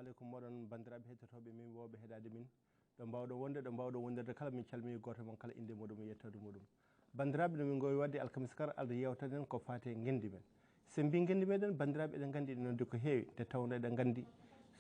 alaikum moɗon bandiraɓe hettotoɓe min woɓe heɗade min ɗo mbawɗo wondirde kala min calmini goto mon kala inde muɗum e yettode muɗum bandiraɓe no min gowi wadde alkamis kala alda yewtaten ko fate gendi men sen mbi gendi meɗen bandiraɓe eɗen gandi ɗum nodde ko heewi nde tawno eɗen gandi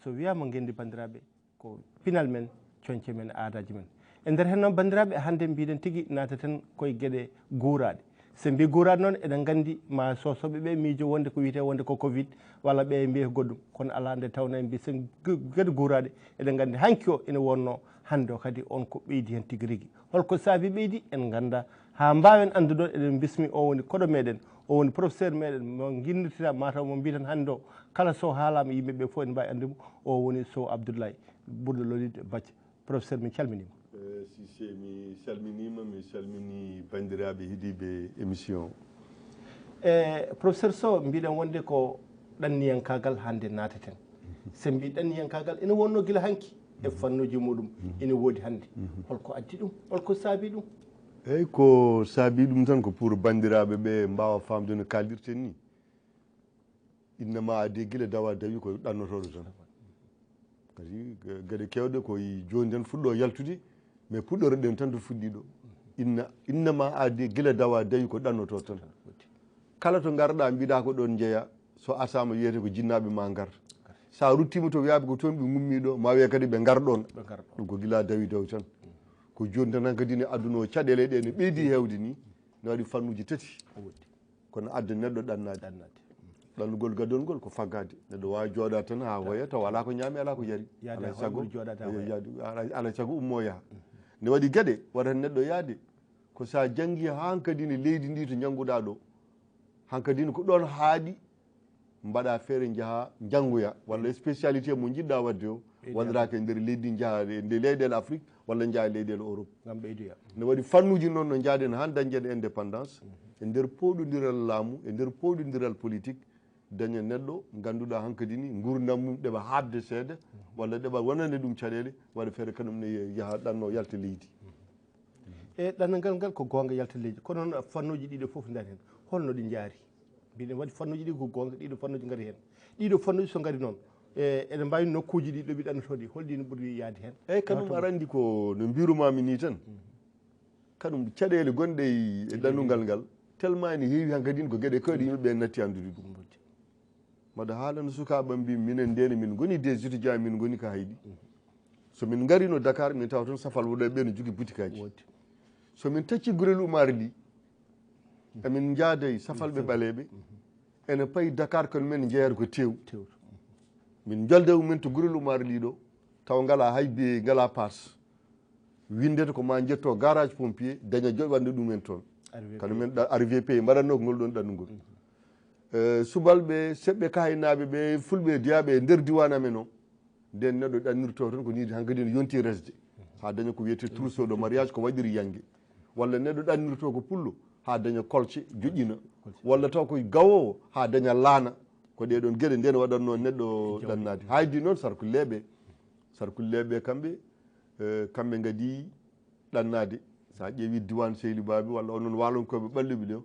so wiyama gendi bandiraɓe ko pinal men coñce men aadaji men e nder hen noon bandiraɓe hande mbiɗen tigui nataten koye gueɗe guuraɗe so mbi guuraɗe noon eɗen gandi ma sosoɓeɓe miijo wonde ko wiyete wonde ko covid walla ɓe mbiya goɗɗum kono ala nde tawno en mbi sen gueɗe guuraɗe eɗen gandi hanki o ene wonno hande o kadi on ko ɓeydi hen tigui rigui holko saabi ɓeydi en ganda ha mbawen andude eɗen bismi o woni koɗo meɗen o woni professeur meɗen mo guinnitira mataw mo mbiten hande o kala so haalama yimɓeɓe foof ene mbawi andumo o woni Sow Abdoulaye ɓurɗo lolide Bathie professeur min calminima Cissé mi salmini bandiraɓe heeɗiɓe émission professeur Sow mbiɗen wonde ko ɗanniyankagal hande nateten sen mbi ɗanniyankagal ene wonno guila hanki e fannuji muɗum ene woodi hande holko addi ɗum holko saabi ɗum eyyi ko saabi ɗum tan ko pour bandiraɓe ɓe mbawa famde no kaldirten ni innama adi guila dawa dawi ko ɗannotoɗo tan kadi gueɗe kewɗe koye joni tan fuɗɗo yaltude mais puɗɗore ɗen tan to fuɗɗi ɗo innama adi guila dawa dawi ko ɗannoto tan kala to garɗa mbiɗa ko ɗon jeeya so asama wiyete ko jinnaɓe ma garta sa ruttima to wiyaɓe ko toon ɓe gummiɗo ma wiya kadi ɓe garɗon ɗum ko guila dawi daw tan ko joni tan kadi ne aduna o caɗele ɗe ne ɓeydi hewde ni ne waɗi fannuji tati kono adda neɗɗo ɗannade ɗannugol gadolngol ko faggade neɗɗo wawi jooɗa tan ha hoya taw ala ko ñaami ala ko yari alay saago ummo yaaha ne waɗi gueɗe waɗata neɗɗo yaade ko sa janggui hankadine leydi ndi to jangguɗa ɗo hankadine ko ɗon haaɗi mbaɗa feere jaaha janggoya walla spécialité mo jiɗɗa wadde o waɗirake e nder leydi jaaha nde leyɗele Afrique walla jaaha leyɗele Europe gam ɓeydoya ne waɗi fannuji noon no jaaɗen han dañƴen indépendance e nder powɗodiral laamu e nder powɗodiral politique daña neɗɗo ganduɗa hankkadini gurdam mum ɗeɓa habde seeɗa walla ɗeɓa wonande ɗum caɗele waɗa feere kanum ne yaaha ɗanno yalta leydi e ɗannangal ngal ko gonga yalta leydi kono noon fannuji ɗiɗo foof dari hen holno ɗi jaari mbiɗen waɗi fannuji ɗi ko gonga ɗiɗo fannuji gari hen ɗiɗo fannuji so gari noon eɗen mbawi nokkuji ɗi ɗoɓi ɗannotoɗi holɗino ɓuuri yaade hen eyyi kanum aɗa andi ko no mbirumami ni tan kanum caɗele gonɗe e ɗannungal ngal tellement ene heewi hankkadine ko gueɗe kawɗe yimɓeɓe natti andude ɗum mbaɗa haalano sukaɓe mbi minen ndene min goni des étudiants min goni ka hayɗi somin garino Dakar min tawa toon safal woɗoɓe ne jogui boutique aji somin tacci gurel umari li emin jaaday safalɓe ɓaleɓe ene payi Dakar kono men jeeyata ko tew min jolde mumen to gurel umari li ɗo taw ngala hay biye ngala passe windete ko ma jetto garage pompier daña joɓande ɗumen toon kano men arrivé pays mbaɗanno ko ngol ɗon ɗannugol subalɓe seɓɓe kahinaɓe ɓe fulɓe diyaɓe e nder diwan amen o nden neɗɗo ɗannirto tan ko niidi hankkadi no yonti resde ha daña ko wiyete trousseau de mariage ko waɗiri yangue walla neɗɗo ɗannirto ko pullo ha daña kolce joƴƴina walla taw ko gawowo ha daña laana ko ɗeɗon gueɗe nden waɗanno neɗɗo ɗannade haydi noon sarkulleɓe kamɓe gadi ɗannade sa ƴeewi diwan Seydou Babi walla onon walonkoɓe ɓalluɓe ɗo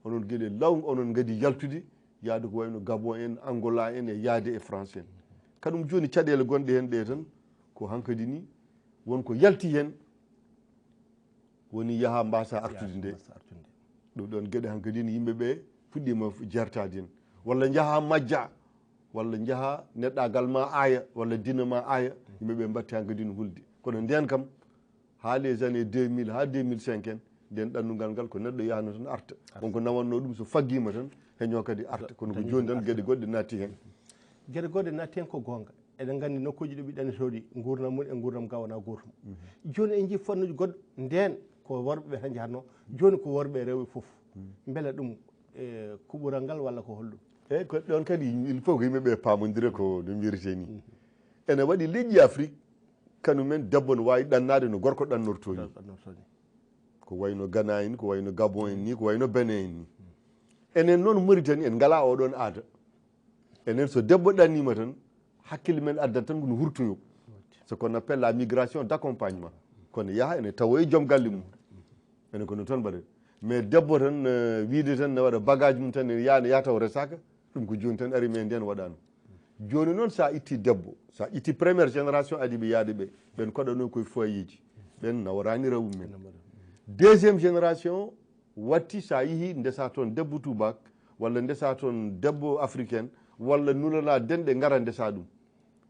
onon gueɗe law onon gadi yaltude yaade ko wayno Gabon en Angola en e yaade e France en kaɗum joni caɗele gonɗe hen ɗe tan ko hankkadi ni wonko yalti hen woni yaaha mbasa artude nde ɗum ɗon gueɗe hankkadi ni yimɓeɓe fuɗɗima jertade hen walla jaaha majja walla jaaha neɗɗagal ma aaya walla dina ma aaya yimɓeɓe mbatti hankkadi no hulde kono nden kam ha les années 2000 ha 2005 en nden ɗannungal ngal ko neɗɗo yahno tan arta wonko nawanno ɗum so faggima tan heño kadi arta kono ko joni tan gueɗe goɗɗe natti hen gueɗe goɗɗe natti hen ko gonga eɗen gandi nokkuji ɗo ɓi ɗannitoɗi gurdam mum e gurdam gawana gotum joni en jii fannuji goɗɗo nden ko worɓeɓe tan jahatno joni ko worɓe rewɓe foof beele ɗum kuɓural ngal walla ko holɗum eyyi ko ɗon kadi il faut ko yimɓeɓe pamodira ko no mbirete ni ene waɗi leƴƴi Afrique kañumen debbo no wawi ɗannade no gorko ɗannorto ni ko wayno Ghana en ko wayno Gabon en ni ko wayno Benin en ni enen noon Mauritanie en ngala oɗon aada enen so debbo ɗannima tan hakkille men addata tan kono hurtoyo ce qu'on appelle la migration d'accompagnement kono yaaha ene tawoye joom galle mum ene kono toon mbaɗen mais debbo tan wiide tan ne waɗa bagage mum tan ne yaha taw resaka ɗum ko joni tan ari men nden waɗano joni noon sa itti debbo sa itti première génération adi ɓe yaade ɓe ɓen koɗano koye foyeji ɓen nawarani rawum men deuxiéme génération watti sa yeehi ndesa toon debbo tubak walla ndesa toon debbo africaine walla nulana denɗe gara ndesa ɗum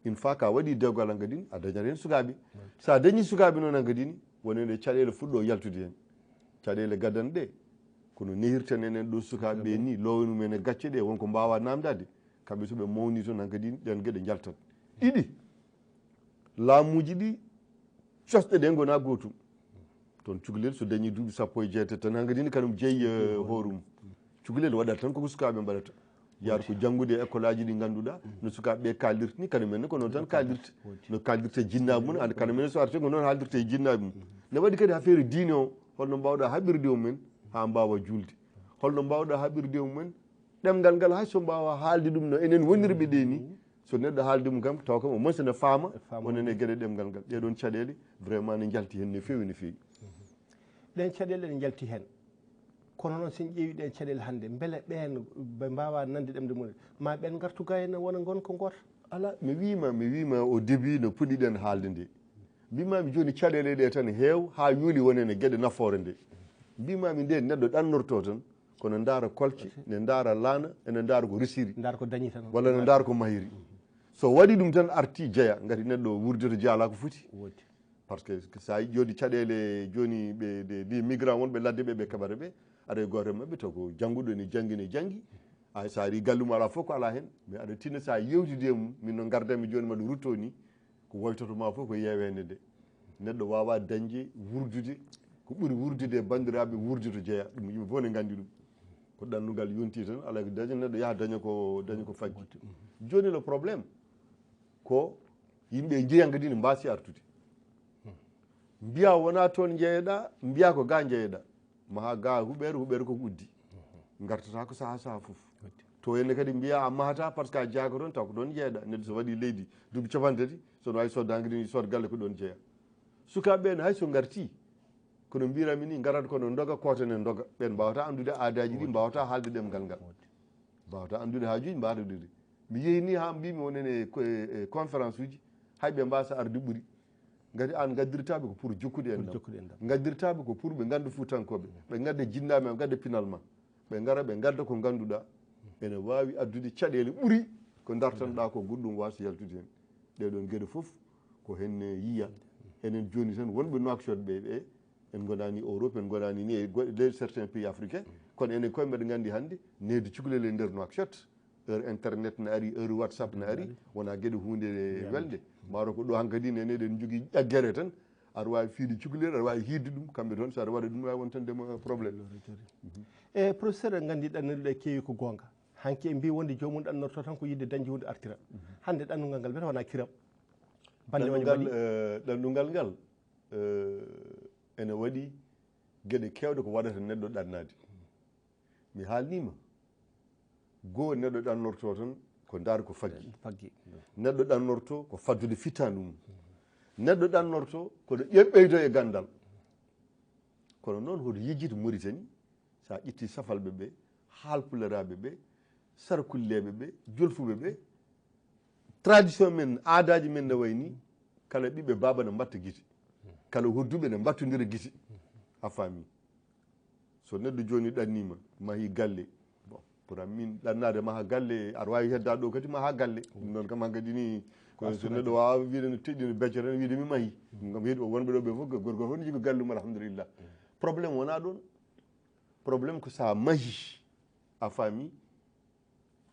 une fois ka waɗi dewgal hankkadine a dañat hen sukaɓe sa dañi sukaɓe noon hankkadine wonene caɗele fuɗɗo yaltude hen caɗele gaddan ɗe kono nehirten enen ɗo sukaɓe ɓe ni lowenu men e gacce ɗe wonko mbawa namdade kamɓe soɓe mawni toon hankkadine ɗen gueɗe jaltat ɗiɗi laamuji ɗi cosɗe ɗe gona gotum toon cukalel so dañi duuɓi sappo e jeetati tan hankkadine kanum jeeyi hoore cukalel waɗata tan koko sukaɓe mbaɗata yaar ko janngude e école aji ɗi ngannduɗaa no sukaaɓe ɓe kaaldirta ni kañum menne ko noon tan kaaldirta no kaaldirta e jinnaaɓe mum ande kañum menne so arti ko noon haaldirta e jinnaaɓe mum ne waɗi kadi affaire diine o holno mbawɗa haɓirde mumen haa mbawa julde holno mbawɗa haɓirde mumen ɗemgal ngal hay so mbawa haalde ɗum no enen wonirɓe ɗe ni so neɗɗo haalde mum kam taw kam au moins ne faama wonen e gueɗe ɗemgal ngal ɗeɗon caɗele vraiment ne jalti hen no feewi no feewi ɗen caɗele ɗe jalti hen kono noon sen ƴeewi ɗen caɗele hannde beele ɓen ɓe mbawa nande ɗemde mumen ma ɓen gartu ga hen wona gonko goto ala mi wima au début no puɗɗiɗen haalde nde mbimami joni caɗele ɗe tan heew ha yuuli wonen e gueɗe nafoore nde mbimami nde neɗɗo ɗannorto tan kono ndaara kolce ne ndaara laana ene ndaara ko resiri ndaara ko dañi tan walla ne ndaara ko mahiri so waɗi ɗum tan arti jeeya gati neɗɗo wurdito jaala ko foti par ce que sa yi joni caɗele joni ɓe mbi migrant wonɓe ladde ɓe kaɓata ɓe aɗa e goto mabɓe taw ko jangguɗo ne janggi ay sa ari gallum ala fof ko ala hen mais aɗa tinna sa yewtidi mum min no gardanmi joni maɗa rutto ni ko woytotoma fof ko yewede nde neɗɗo wawa dañde wurdude ko ɓuuri wurdude e bandiraɓe wurdude jeeya ɗum yimɓe fof ne gandi ɗum ko ɗannugal yonti tan ala ko daña neɗɗo yaha daña ko faggi joni le probléme ko yimɓe jeeya kadi ne mbasi artude mbiya wona toon jeeyeɗa mbiya ko ga jeeyeɗa maha ga huɓere koko uddi gartata ko saaha foof to henne kadi mbiya a mahata par ce que a jaaka toon taw ko ɗon jeeyeɗa neɗɗo so waɗi leydi duuɓi capantati sono wawi sodde hankkadi sod galle ko ɗon jeeya sukaɓe ɓen hayso garti kono mbirami ni garat kono doga kotene doga ɓen mbawata andude aadaji ɗi mbawata haalde ɗemgal ngal mbawata andude haajuji mbawata ɗude mi yeehi ni ha mbimi wonen e conférence uji hayɓe mbasa arde ɓuuri gati an gaddirtaɓe ko pour jokkude en ɗam gaddirtaɓe ko pour ɓe ganda fuutankoɓe ɓe gadda jinnaɓe ɓe gadda finalement ɓe gara ɓe gadda ko ganduɗa ene wawi addude caɗele ɓuuri ko dartanɗa ko goɗɗum wasa yaltude hen ɗeɗon gueɗe foof ko hen yiiya enen joni tan wonɓe Nouakchott ɓe en gonani Europe en gonani ni e certains pays africains kono enen koye mbeɗa gandi hannde nede cukalel e nder Nouakchott heure internet ne ari heure WhatsApp ne ari wona gueɗe hunde welde maaro ko ɗo hankkadi nene eɗen jogui ƴaggere tan aɗa wawi fiide cukalel aɗa wawi hidde ɗum kamɓe toon saɗa waɗa ɗum wawi won tan ndema probléme e professeur en gandi ɗannuɗe keewi ko gonga hanki en mbi wonde jomum ɗannorto tan ko yidde dañde hunde artira hande ɗannugal ngal wiyata wona kiram ɗannungal ngal ene waɗi gueɗe kewɗe ko waɗata neɗɗo ɗannade mi haalnima goho neɗɗo ɗannorto tan ko ndaar ko faggi neɗɗo ɗannorto ko faddude fittandu mum neɗɗo ɗannorto koɗo ƴeɓɓeydo e gandal kono noon hoto yejjito Mauritanie sa ƴetti safalɓe ɓe haalpularaɓe ɓe sarkulleɓe ɓe jolfuɓe ɓe tradition men aadaji men ne wayni kala ɓiɓɓe baba ne mbatta guite kala hodduɓe ne mbattodira guite a faami so neɗɗo joni ɗannima mahi galle pour min ɗannade maha galle aɗa wawi heddade ɗo kadi maha galle ɗum noon kam hankkadi ni so neɗɗo wawa wiide no teƴƴi no becce tan wiide mi mahi ɗum kam heeɗi wonɓe ɗo ɓe fof gorgo fof ne jogui gallum alhamdulillah probléme wona ɗon probléme ko sa mahi a faami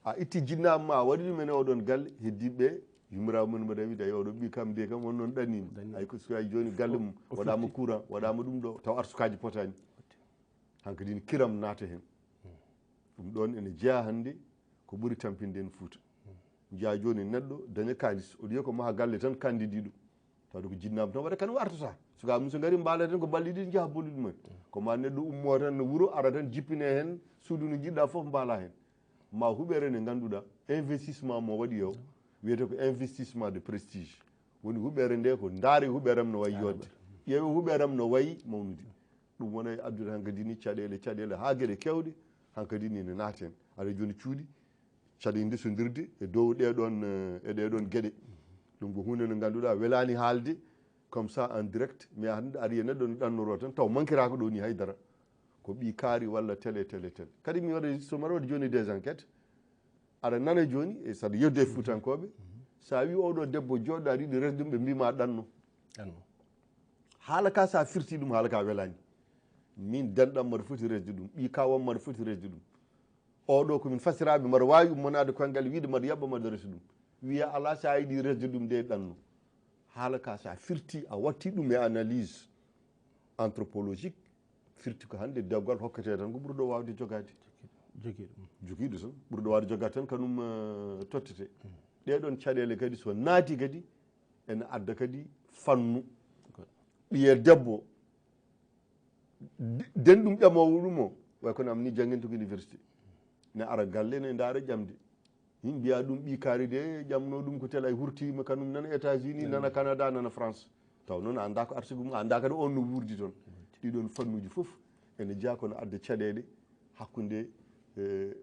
a itti jinnaɓe ma a waɗi ɗum ene oɗon galle heddiɓe yummiraɓe mumen mbaɗa wiide oɗo ɓi kam de kam won noon ɗannima ay ko sukaji joni galle mum waɗama courant waɗama ɗum ɗo taw arsukaji potani hankkadi kiram naata hen ɗum ɗon ene jeeya hannde ko ɓuri tampinde en Fouta jeeya joni neɗɗo daña kalis oɗo wiya ko maha galle tan candidiɗo tawde ko jinnaɓe tan waɗa kane artata sukaɓe mum so gari mbaala tan ko balɗe ɗiɗi jaaha bolluɗe mumen koma neɗɗo ummo tan no wuuro ara tan jippine hen suudu no jiɗɗa foof mbaala hen ma huɓere nde ganduɗa investissement mo waɗi o wiyete ko investissement de prestige woni huɓere nde ko daari huɓeram no wayi yodde ƴeewi huɓeram no wayi mawnude ɗum wona e addude hankkadi ni caɗele ha gueɗe kewɗe hankkadi ni ne naaten aɗa joni cuuɗi caɗi ndisodirde e dow ɗeɗon gueɗe ɗum ko hunde nde ganduɗa welani haalde comme ça en direct mais hande aɗa yiya neɗɗo no ɗannoro tan taw manquiraka ɗo ni haydara ko ɓi kaari walla télé kadi mi waɗa somi waɗa waɗa joni des enquêtes aɗa nana joni e saɗa yedde e fuutankoɓe sa wi oɗo debbo joɗɗo aɗa yiɗi resde ɗum ɓe mbima ɗanno haala ka sa firti ɗum haala ka welani min denɗam mbaɗa foti resde ɗum ɓi kawam mbaɗa foti resde ɗum oɗo komin fasiraɓe mbaɗa wawi ummonade koyngal wiide mbaɗa yaɓɓa mbaɗa resa ɗum wiya ala sa yiɗi resde ɗum de ɗanno haala ka sa firti a watti ɗum e analyse anthropologique firti ko hande dewgal hokkete tan ko ɓurɗo wawde jogade joguiɗo tan ɓurɗo wawde jogade tan kanum tottete ɗeɗon caɗele kadi so naati kadi ene adda kadi fannu ɓiye debbo den ɗum ƴamowo ɗum o way kono am ni jangguinto ko université ne ara galle ne daara ƴamde yimɓe mbiya ɗum ɓi kaari de ƴamno ɗum ko tel ay hurtima kanum nana États-Unis nana Canada nana France taw noon a anda ko arsugue mum a anda kadi on no wurdi toon ɗiɗon fannuji foof ene jeeya kono adda caɗele hakkude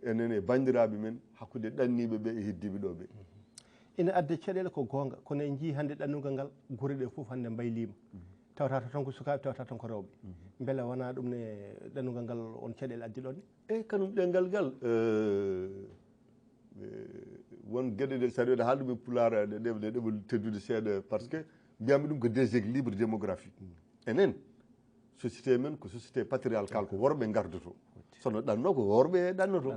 enen e bandiraɓe men hakkude ɗanniɓe ɓe e heddiɓe ɗo ɓe ina adda caɗele ko gonga kono en jii hande ɗannugal ngal guure ɗe foof hande mbaylima tawata tan ko sukaɓe tawata tan ko rewɓe beele wona ɗum ne ɗannugal ngal on caɗele addi ɗon eyyi kanum ɗengal ngal won gueɗe ɗe saɗa waɗa haalɗum e pulaar ɗe ɗeɓa teddude seeɗa par ce que mbiyami ɗum ko déséquilibre démographique enen société men ko société patriarcal ko worɓe gardoto sono ɗanno ko worɓe ɗannoto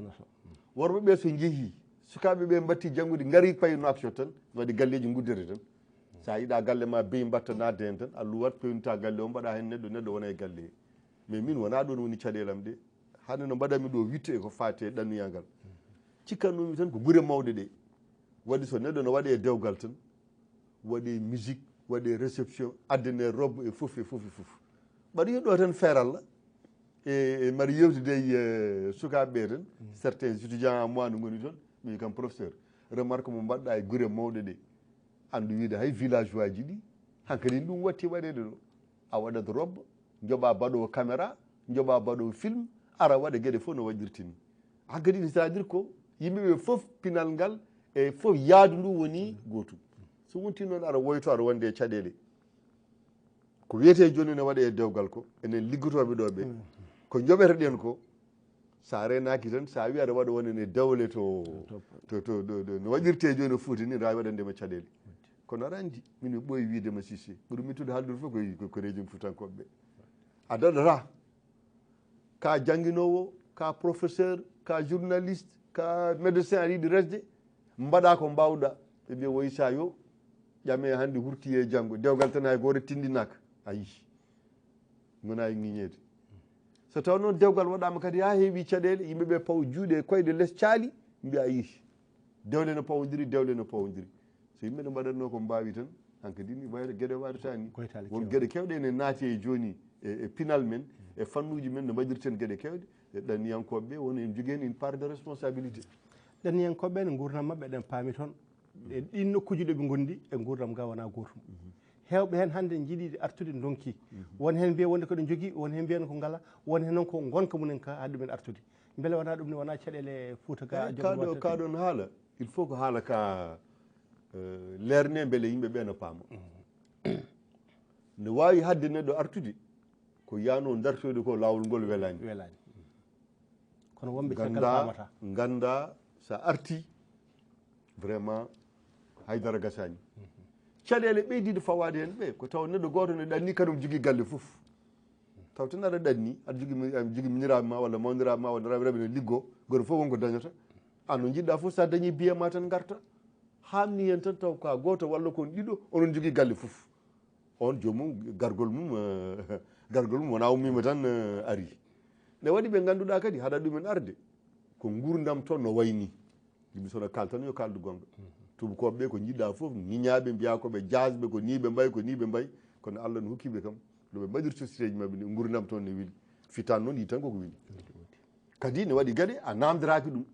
worɓe ɓe so jeehi sukaɓe ɓe batti janggude gaari payno action tan waɗi galleji guddere tan sa yiiɗa galle ma beyi mbatta nadde hen tan a luwat pewnita galle o mbaɗa hen neɗɗo wona e galle he mais min wona ɗon woni caɗelam ɗe hande no mbaɗanmi ɗo witte ko fate ɗannuya ngal cikkannumi tan ko guure mawɗe ɗe waɗi so neɗɗo no waɗe e dewgal tan waɗe musique waɗe réception addane robbe e foof mbaɗa yiya ɗo tan feeralla e mbaɗa yewtide e sukaɓeɓe tan certains étudiants moi no goni toon mi kam professeur remarque mo mbaɗɗa e guure mawɗe ɗe andu wiide hay villageois ji ɗi hankkadi ɗum watti waɗede ɗo a waɗat robbe joɓa baɗowo caméra joɓa baɗowo film ara waɗa gueɗe fof no waɗirta ni hankkadi ne c'est à dire ko yimɓeɓe foof pinal ngal e foof yaadu ndu woni gotum so wonti noon aɗa woyto aɗa wonde e caɗele ko wiyete joni ne waɗe e dewgal ko enen liggotoɓe ɗo ɓe ko joɓeteɗen ko sa renaki tan sa wi aɗa waɗa wonen e dewle to no waɗirte joni Fouta ni rawi waɗandema caɗele kono aɗa andi min mi ɓooyi widema Cissé ɓuuri mittude haaldude fof ko régime Foutankoɓe ɓe a daɗata ka jangguinowo ka professeur ka journaliste ka médecin aɗa yiɗi resde mbaɗa ko mbawɗa ɓe mbiya woyi sa yo ƴame hande hurti e janggo dewgal tan hay goto tindinaka a yii gona e ŋiñede so taw noon dewgal waɗama kadi ha heewi caɗele yimɓeɓe paw juuɗe e koyɗe less caali mbiya a yii dewle no pawodiri so yimɓe ne mbaɗatno ko mbawi tan hankkadi ni wayata gueɗe waɗata ni won gueɗe kewɗe ene naati e joni e pinal men e fannuji men no mbaɗirten gueɗe kewɗe e ɗanniyankoɓeɓe woni en jogui hen une part de responsabilité ɗanniyankoɓeɓe ne gurdam mabɓe eɗen paami toon e ɗin nokkuji ɗo ɓe gondi e gurdam nga wona gotum hewɓe hen hande jiiɗi artude donki won hen mbiya wonde koɗe jogui won hen mbiyano ko ngala won hen noon ko gonka munen ka haade ɗumen artude beele wona ɗum ne wona caɗele Fouta ga kaɗon haala il faut ko haala ka lerne beele yimɓeɓe no paama ne wawi hadde neɗɗo artude ko yano dartoyde ko lawol ngol welani kono wonɓe caggal pamata ganda sa arti vraiment haydara gasani caɗele ɓeydide fawade hen ɓe ko taw neɗɗo goto ne ɗanni kadum jogui galle foof taw tan aɗa ɗanni aɗa jogui miniraɓe ma walla mawniraɓe ma walla reɓe ne liggo goto foof wonko dañata an no jiɗɗa foof sa dañi biye ma tan garta hamni hen tan taw ka goto walla kon ɗiɗo onon jogui galle foof on jomum gargol mum wona ummima tan ari ne waɗi ɓe ganduɗa kadi haɗa ɗumen arde ko gurdam toon no wayni yimɓe sono kaltan yo kaldu gonga tubakoɓe ko jiɗɗa foof ñiñaɓe mbiya koɓe jasɓe ko ni ɓe mbayi kono Allah no hokkiɓe kam noɓe mbaɗir société ji mabɓe ni gurdam toon ne weeli fitan noon yi tan koko weeli kadi ne waɗi gueɗe a namdiraki ɗum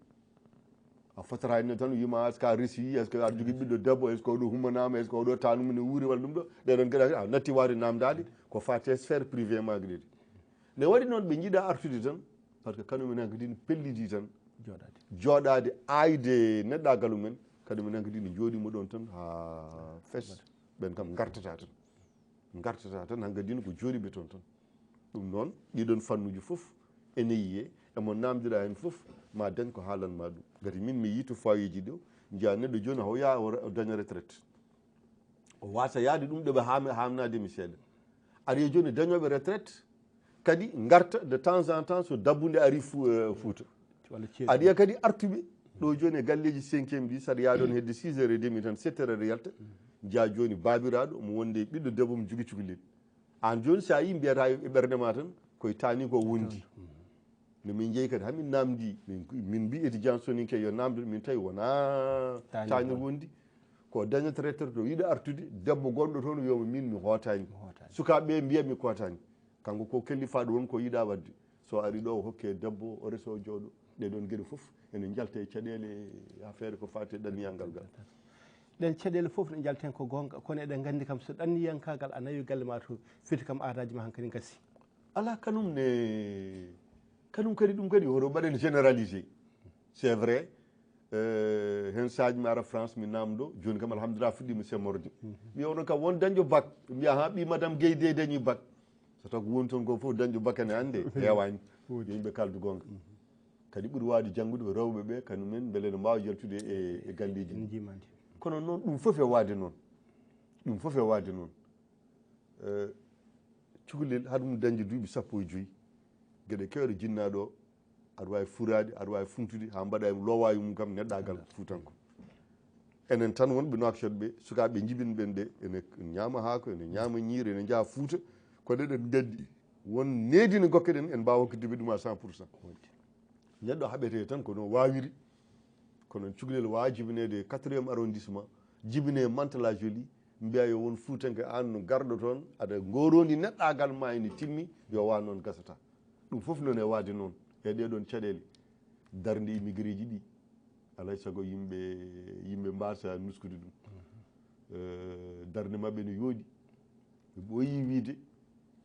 a fotata ne tan wima est ce que a reesi est ce que aɗa jogui ɓiɗɗo debbo est ce que oɗo hummanama est ce que oɗo tanum ne wuuri walla ɗum ɗo ɗeɗon gueɗe a natti wawde namdade ko fate sphére privé ma gueɗe ne waɗi noon ɓe jiiɗa artude tan par ce que kañumen hen kadi ne pelliti tan jooɗade ayde neɗɗagalu men kadi minen kadi ne jooɗima ɗon tan ha fes ɓen kam gartata tan hankkadine ko jooɗiɓe toon tan ɗum noon ɗiɗon fannuji foof ene yiye emo namdiɗa hen foof ma dañ ko haalanma ɗum gati min mi yi to foyer ji ɗo jiya neɗɗo joni o yaa o daña retraite o wasa yaade ɗum ɗoɓe hamnademi seeɗa aɗa joni dañoɓe retraite kadi garta de temps en temps so dabbude ari Fouta aɗa yiya kadi artuɓe ɗo joni e galleji 5e ɗi saɗa yaɗon hedde 6h30 tan 7h yalta jiya joni babiraɗo omo wonde ɓiɗɗo debbo mo jogui cukalel an joni sa yi mbiyata e ɓerdema tan koye tani ko wondi no min jeeyi kadi hamin namdi min mbi étudiant soninke yo namde min tawi wona tanir wondi ko dañata retraite to yiɗa artude debbo gonɗo toon wiyoma min mi hootani sukaɓeɓe mbiyami kootani kanko ko kellifaɗo won ko yiɗa wadde so ari ɗo o hokke debbo o reso jooɗo ɗeɗon gueɗe foof ene jalta e caɗele affaire ko fate ɗanniyangal ngal ɗen caɗele foof ne jalten ko gonga kono eɗen gandi kam so ɗanniyankagal a nawi galle ma to fiti kam adaji ma hankkadi gassi ala kanum kadi ɗum kadi hoto mbaɗen généralisé c'est vrai hen saji mi ara France mi namdo joni kam alhamdulillah fuɗɗima semmorde mi oɗon kam won dañƴo bac mbiya ha ɓi madame Guèye dañi bac so taw ko woni toon ko foof dañƴo bac ene hannde hewani yimɓe kaldu gonga kadi ɓuuri wawde janggude rewɓe ɓe kañumen beele ne mbawa jaltude e galleji kono noon ɗum foof e wade noon cukalel haɗum dañde duuɓi 15 gueɗe kewɗe jinnaɗo aɗa wawi furade aɗa wawi funtude ha mbaɗa lowawi mum kam neɗɗagal fuutanko enen tan wonɓe Nouakchott ɓe sukaɓe jibin ɓen ɓe ene ñama haako ene ñama ñiiri ene jaa Fouta kono eɗen gandi won needi no gokkeɗen en mbawa hokkideɓe ɗum à 100%. Neɗɗo haɓete tan kono wawiri kono cukalel wawa jibinede 4e arrondissement jibine Mantala Joly mbiya yo won Foutanke an no garɗo toon aɗa gorondi neɗɗagal ma ene timmi yo wa noon gasata ɗum foof noon e wade noon e ɗeɗon caɗele darde immigré ji ɗi alay saago yimɓe mbasa nuskude ɗum darde mabɓe ne yooɗi ɓe ɓooyi wiide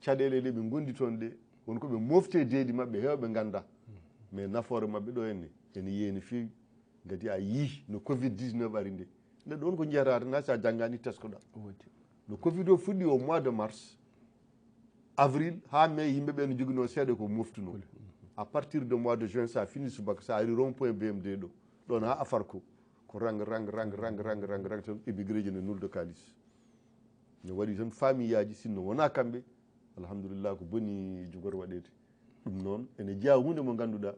caɗele ɗe ɓe gondi toon ɗe wonko ɓe mofte deedi mabɓe hewɓe ganda mais nafoore mabɓe ɗo henne ene yiye no fewi gati a yii no covid 19 ari nde neɗɗo on ko jiyata tan sa janggani teskoɗa no covid o fuɗɗi au mois de mars avril ha mai yimɓeɓe no joguino seeɗa ko moftuno à partir de mois de juin sa fini subaka sa ari rond point BMD ɗo ɗon ha afarko ko rang tan émigré ji ne nulde kalis ne waɗi tan famille aji sinno wona kamɓe alhamdulillah ko boni jogor waɗede ɗum noon ene jeeya hunde mo ganduɗa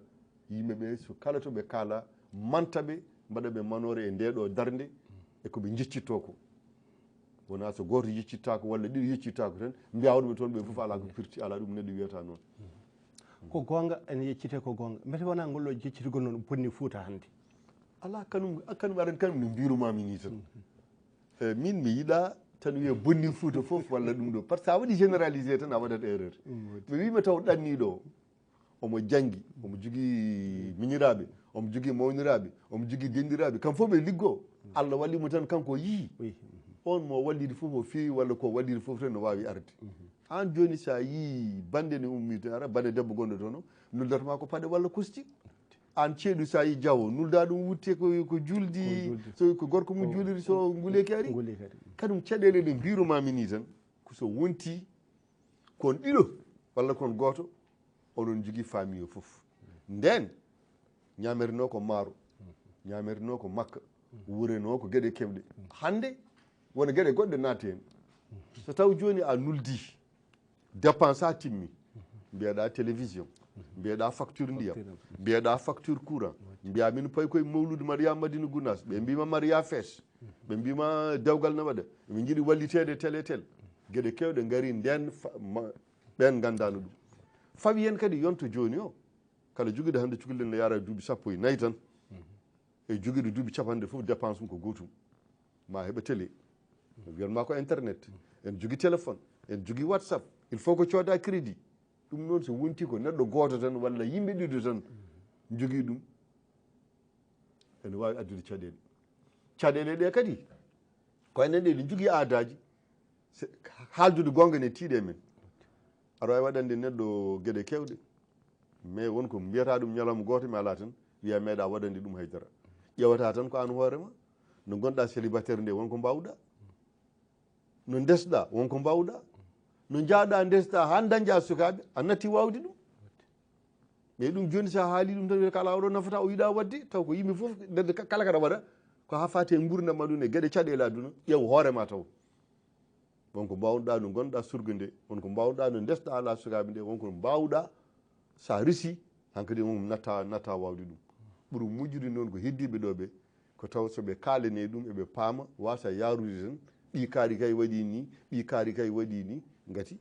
yimɓeɓe so kala to ɓe kaala mantaɓe mbaɗaɓe manore e ndeɗo darde e koɓe jeccitto ko wona so goto yeccittako walla ɗiɗi yeccittako tan mbiyawɗuɓe toon ɓe foof ala ko firti ala ɗum neɗɗo wiyata noon ko gonga ene yeccite ko gonga mbete wona ngolɗo jeccitugol noon ɗum bonni Fouta hannde ala kanum aɗen kanum no mbirumami ni tan min mi yiiɗa tan wiya bonni Fouta foof walla ɗum ɗo par ce que sa waɗi généralisé tan a waɗat erreur mi wima taw ɗanniɗo omo janggi omo jogui miñiraɓe omo jogui mawniraɓe omo jogui dendiraɓe kam fof ɓe liggo Allah wallimo tan kanko yii on mo wallide foof o fewi walla ko wallide foof tan no wawi arde an joni sa yi bande ne ummi to ara bande debbo gonɗo toon o nuldatma ko paɗe walla kosti an ceeɗu sa yi jawo nulda ɗum wutte ko juldi so ko gorko mum juuliri so nguleki ari kadum caɗele ɗe mbirumami ni tan so wonti kon ɗiɗo walla kon goto oɗon jogui famille o foof nden ñamerno ko maaro ñamerno ko makka wureno ko gueɗe kewɗe hande wona gueɗe goɗɗe naate hen so taw joni a nuldi dépense a timmi mbiyeɗa télévision mbiyeɗa facture ndiyam mbiyeɗa facture courant mbiya min payi koye mawlude Maria Madina Gounass ɓe mbima Maria Fess ɓe mbima dewgal ne waɗa min jiiɗi wallitede tel e tel gueɗe kewɗe gaari nden ɓen gandano ɗum fawi hen kadi yonto joni o kala joguiɗo hande cukalel ne yara duuɓi 14 tan e joguiɗo duuɓi capanɗe foof dépense mum ko gotum ma heɓa télé wiyanma ko internet en jogui téléphone en jogui WhatsApp il faut ko cooda crédit ɗum noon so wonti ko neɗɗo goto tan walla yimɓe ɗiɗo tan jogui ɗum ene wawi addude caɗele ɗe kadi ko enen ɗe ɗe jogui aadaji haaldude gonga ne tiiɗe men aɗa wawi waɗande neɗɗo gueɗe kewɗe mais wonko mbiyata ɗum ñalawma goto mi ala tan wiya meeɗa waɗande ɗum haydara ƴewata tan ko an hoorema no gonɗa célibataire nde wonko mbawɗa no ndesɗa wonko mbawɗa no jaaɗa ndesɗa han dañƴa sukaɓe a natti wawde ɗum mais ɗum joni sa haali ɗum tan wiya kala oɗo nafata o yiiɗa wadde taw ko yimɓe foof nde kala kaɗa waɗa ko ha fati e gurdam ma ɗum e gueɗe caɗele aduna ƴeew hoorema taw wonko mbawɗa no gonɗa surga nde wonko mbawɗa no ndesɗa ala sukaɓe nde wonko mbawɗa sa risi hankkadi won natta wawde ɗum ɓuuri moƴƴude noon ko heddiɓe ɗo ɓe ko taw soɓe kalane ɗum eɓe paama wasa yarude tan ɓi kaari kay waɗi ni ɓi kaari kay waɗi ni gati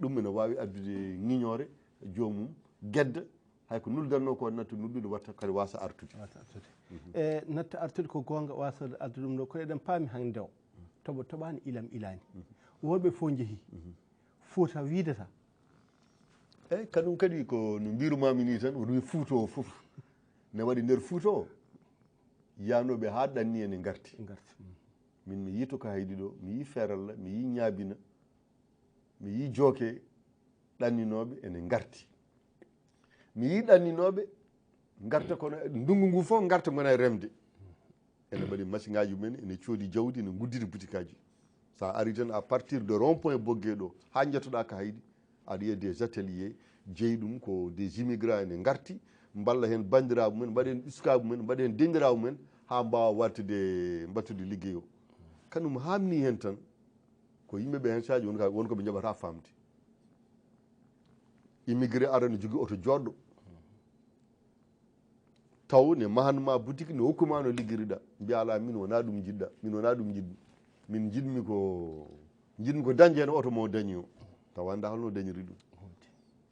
ɗum ene wawi addude ñiñore jomum guedda hayko nuldanno ko natta nulɗude watta kadi wasa artude e natta artude ko gonga wasa artude ɗum ɗo kono eɗen paami hande o toɓani ilam ilani wonɓe fof jeehi Fouta widata eyyi kaɗum kadi ko no mbirumami ni tan oɗum Fouta o foof ne waɗi nder Fouta o yanoɓe ha ɗanni ene garti min mi yii to ko haydi ɗo mi yii Feralla mi yii Ñaabina mi yii Jooke ɗanninoɓe ene garti mi yii ɗanninoɓe garta kono ndungu ngu fof garta gona e remde ene mbaɗi machine ngaji mumen ene coodi jawdi ene guddita boutique aji sa ari tan à partir de rond point Boggué ɗo ha jettoɗa ko haydi aɗa yiya des ateliers jeeyi ɗum ko des immigrants ene garti mballa hen bandiraɓe mumen mbaɗa hen ɓiskaɓe mumen mbaɗa hen dendiraɓe mumen ha mbawa battude ligguey o kanum hamni hen tan ko yimɓeɓe hen saji wonko ɓe jaɓata famde immigré ara ne jogui oto joɗɗo taw ne mahanma boutique ne hokkuma no ligguiriɗa mbiya ala min wona ɗum jiɗɗa min wona ɗum jiɗmi min jiɗmi ko dañde hen oto mo dañi o taw anda holno dañiri ɗum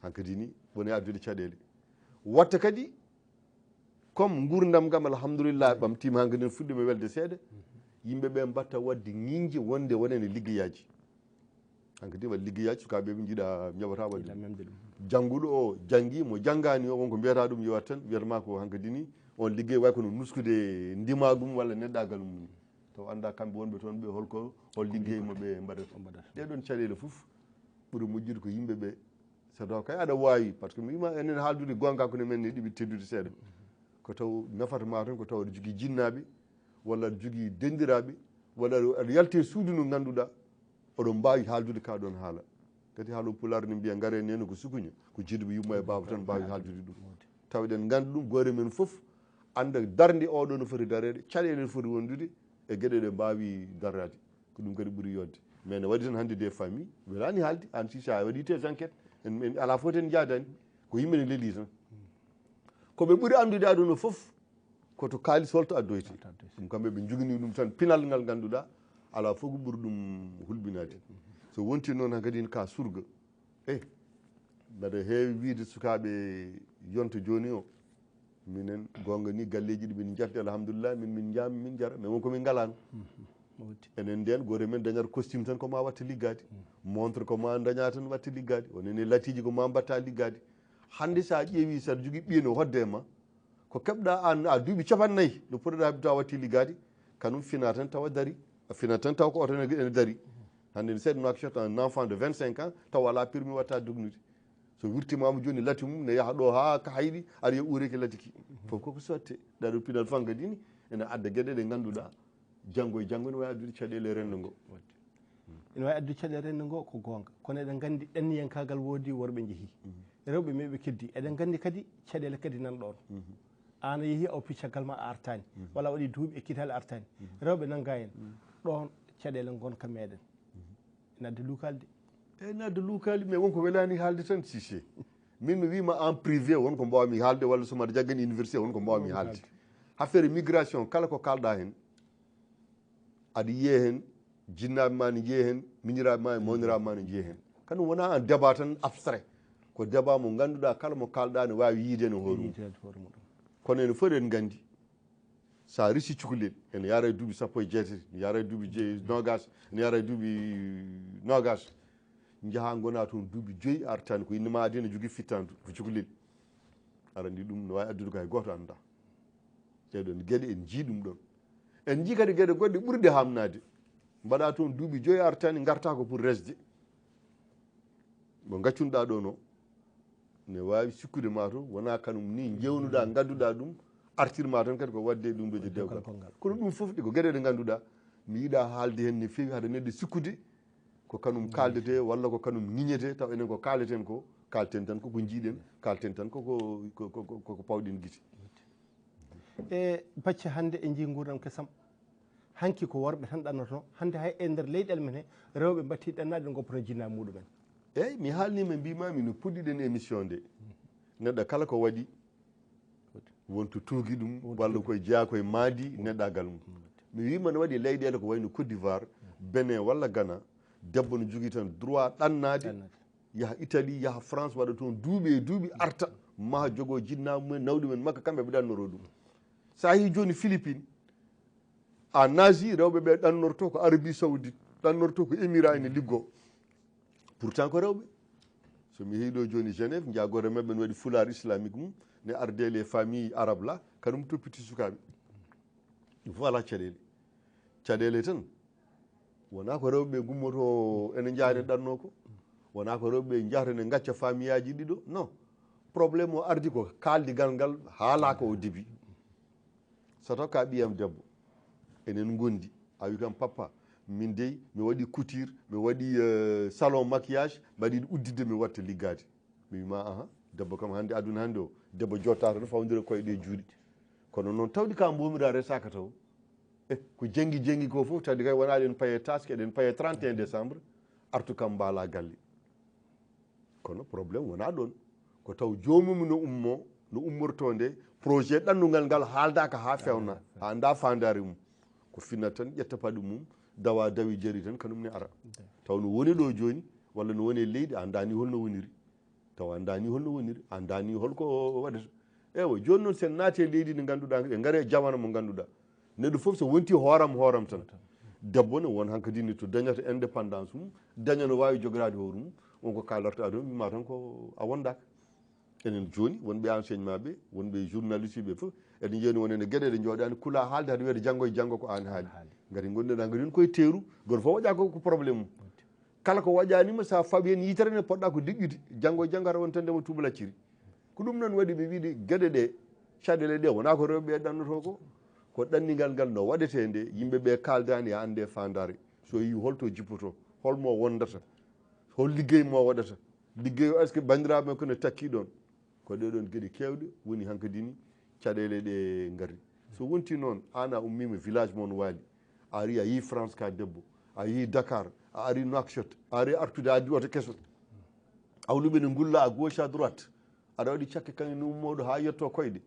hankkadi ni woni addude caɗele watta kadi comme gurdam gam alhamdulillah ɓamtima hankkadi en fuɗɗima welde seeɗa yimɓeɓe mbatta wadde ñiñde wonde wonene liggeyaji hankkadi waɗa liggeyaji sukaɓeɓe jiiɗa jaɓata wadde jangguɗo o janggui mo janggani o wonko mbiyata ɗum yo wat tan wiyatama ko hankkadi ni on liggey way kono nuskude ndimagum walla neɗɗagal mum taw anda kamɓe wonɓe toon ɓe hol liggey moɓe mbaɗata ɗeɗon caɗele foof ɓuuri moƴƴude ko yimɓeɓe so taw kay aɗa wawi par ce que mi wima enen haaldude gonga ko men ne ɗiɓi teddude seeɗa ko taw nafatama tan ko taw aɗa jogui jinnaɓe walla aɗa jogui dendiraɓe walla aɗa yalte suudu ndu ganduɗa oɗon mbawi haaldude ka ɗon haala kadi haalo pular ne mbiya gaare nene ko sukuña ko jiduɓe yumma e baba tan mbawi haaldude ɗum taw eɗen gandi ɗum goore men foof anda darde oɗo no foti darede caɗele no foti wondude e gueɗe ɗe mbawi darrade ko ɗum kadi ɓuuri yodde mais ne waɗi tan hande des famille welani haalde an si sa waɗi tes enquête en ala fof ten jadani ko yimɓe ne leeli tan koɓe ɓuuri andude aduna foof koto kalis holto addoyte ɗum kamɓe ɓe jogani ɗum tan pinal ngal ganduɗa ala fof ko ɓuuri ɗum hulɓinade so wonti noon han kadi ka surga mbeɗa heewi wiide sukaɓe yonta joni o minen gonga ni galleji ɗi min jarti alhamdulillah min jaami min jara mais wonko min galano enen nden goore men dañata costume tan koma watta liggade montre koma daña tan watta liggade onene latiji ko ma mbatta liggade hande sa ƴeewi saɗa jogui ɓiye no hodde ma ko keɓɗa an a duuɓi 50 no poɗɗa habde taw watti liggade kanum fina tan tawa dari a fina tan taw ko oto ene dari hande ne seeɗa noakchott un enfant de 25 ans taw wala permis watta dognude so wirtimama joni lati mum ne yaaha ɗo ha ka hayɗi aɗa yo uureki latiki fof koko sotte ɗaɗo pinal fangadini ene adda gueɗe ɗe ganduɗa janggo e janggo ne wawi addude caɗele rendo ngo ene wawi addude caɗele rendo ngo ko gonga kono eɗen gandi ɗanniyankagal woodi worɓe jeehi rewɓe meɓe keddi eɗen gandi kadi caɗele kadi nan ɗon an a yeehi o piccaggal ma a artani walla waɗi duuɓi ekkitali artani rewɓe nanga en ɗon caɗele gonka meɗen ene adda lukalde ene adda luukali mais wonko welani haalde tan Cissé min mi wima en privé wonko mbawmi haalde walla somaɗa jaggani université wonko mbawmi haalde affaire migration kala ko kalɗa hen aɗa yiiye hen jinnaɓe ma ne jiiye hen miñiraɓe ma e mawniraɓe ma ne jiiye hen kanum wona un débat tan abstrait ko débat mo ganduɗa kala mo kalɗa ne wawi yiide ne hoore mum kono ene fof en gandi sa risi cukalel ene yara e duuɓi 17 ne yara e duuɓi nogas ne yara e duuɓi nogas jaaha gona toon duuɓi 5 artani ko innama adi ne jogui fittandu ko cukalel aɗa andi ɗum ne wawi addude ko hay goto anda ɗeɗon gueɗe en jii ɗum ɗon en jii kadi gueɗe goɗɗe ɓurɗe hamnade mbaɗa toon duuɓi 5 artani garta ko pour resde mo gaccunoɗa ɗon o ne wawi sikkude ma to wona kanum ni jewnuɗa gadduɗa ɗum artirma tan kadi ko wadde ɗum ɗo je dewgal kono ɗum fof ɗi ko gueɗe ɗe ganduɗa mi yiiɗa haalde hen no fewi haade neɗɗo sikkude ko kanum kaldete walla ko kanum ŋiñete taw enen ko kaleten ko kalten tan koko jiiɗen kalten tan koko pawɗen guite e bacce hannde e jii gurdam kesam hanki ko worɓe tan ɗannoto hannde hay e nder leyɗel men he rewɓe batti ɗannade goppoto jinnaɓe muɗumen eyyi mi haalnima mbimami no puɗɗiɗen émission nde neɗɗo kala ko waɗi wonto tuugi ɗum walla koye jeeya koye maadi neɗɗagal mum mi wima no waɗi leyɗele ko wayno Côte d'Ivoire Benin walla Ghana debbo no jogui tan droit ɗannade yaha Italie yaha France waɗa toon duuɓi e duuɓi arta maha jogo jinnaɓe mumen nawɗi men makka kamɓe ɓe ɗannoro ɗum sa yi joni Philippine a naasi rewɓe ɓe ɗannorto ko Arabie Saoudite ɗannorto ko Émirat ene liggo pourtant ko rewɓe somi yeehi ɗo joni Genève jagore mabɓe ne waɗi foulard islamique mum ne arde les famille arabe la kanum toppiti sukaɓe ɗum fof ala caɗele tan wona ko rewɓe gummoto ene jaani ɗanno ko wona ko rewɓe jahata ne gacca famille aji ɗiɗo non probléme o ardi ko kaldigal ngal haalaka o début so taw ka ɓiyam debbo enen gondi a wi kam papa min dey mi waɗi couture mi waɗi salon maquillage mbaɗiɗo uddidde mi watta liggade mi wima ahan debbo kam hannde aduna hannde o debbo jotta tan fawdira koyeɗe juuɗe kono noon tawde ka mbomira resaka taw ko jengi ko fof tawde kay wona eɗen paye taske eɗen paye 31 décembre artu kam mbaala galle kono probléme wona ɗon ko taw jomum no ummo no ummorto nde projet ɗanndugal ngal haaldaka ha fewna ha anda fandare mum ko finnat tan ƴetta paɗum mum dawa dawi jari tan kanum ne ara taw no woni ɗo joni walla no woni e leydi andani holno woniri taw andani holno woniri andani holko waɗata ewa joni noon sen naati e leydi ndi ganduɗa ɓe gaare jamanu mo ganduɗa neɗɗo foof so wonti hooram tan debbo ne won hankkadine to dañata indépendance mum daña no wawi jogorade hoore mum wonko kalarta aduna wima tan ko a wondaka enen joni wonɓe enseignement ɓe wonɓe journaliste ɓe foof eɗen jeni wonene gueɗe ɗe jooɗani kula haalde haɗa wiyede janggo e janggo ko an haali gati gonɗeɗa gadi koye teeru goto fof waƴa ko probléme mum kala ko waƴanima sa faɓi hen yitere nde poɗɗa ko diƴƴude janggo e janggo aɗa won tan ndema tuba lacciri ko ɗum noon waɗi ɓe wiide gueɗe ɗe caɗele ɗe wona ko rewɓe ɗannoto ko ɗannigal ngal no waɗete nde yimɓeɓe kaldani e ande fandare so yi holto jippoto holmo wondata hol ligguey mo waɗata ligguey o est ce que bandiraɓe kono takki ɗon ko ɗeɗon gueɗe kewɗe woni hankkadini caɗele ɗe gari so wonti noon an a ummima village moon waali a ari a yi France ka debbo a yi Dakar a ari Nouakchott a ari artude addi oto keso awluɓe ne gulla à gauche à droite aɗa waɗi cakke kañum ummoɗo ha yetto koyɗe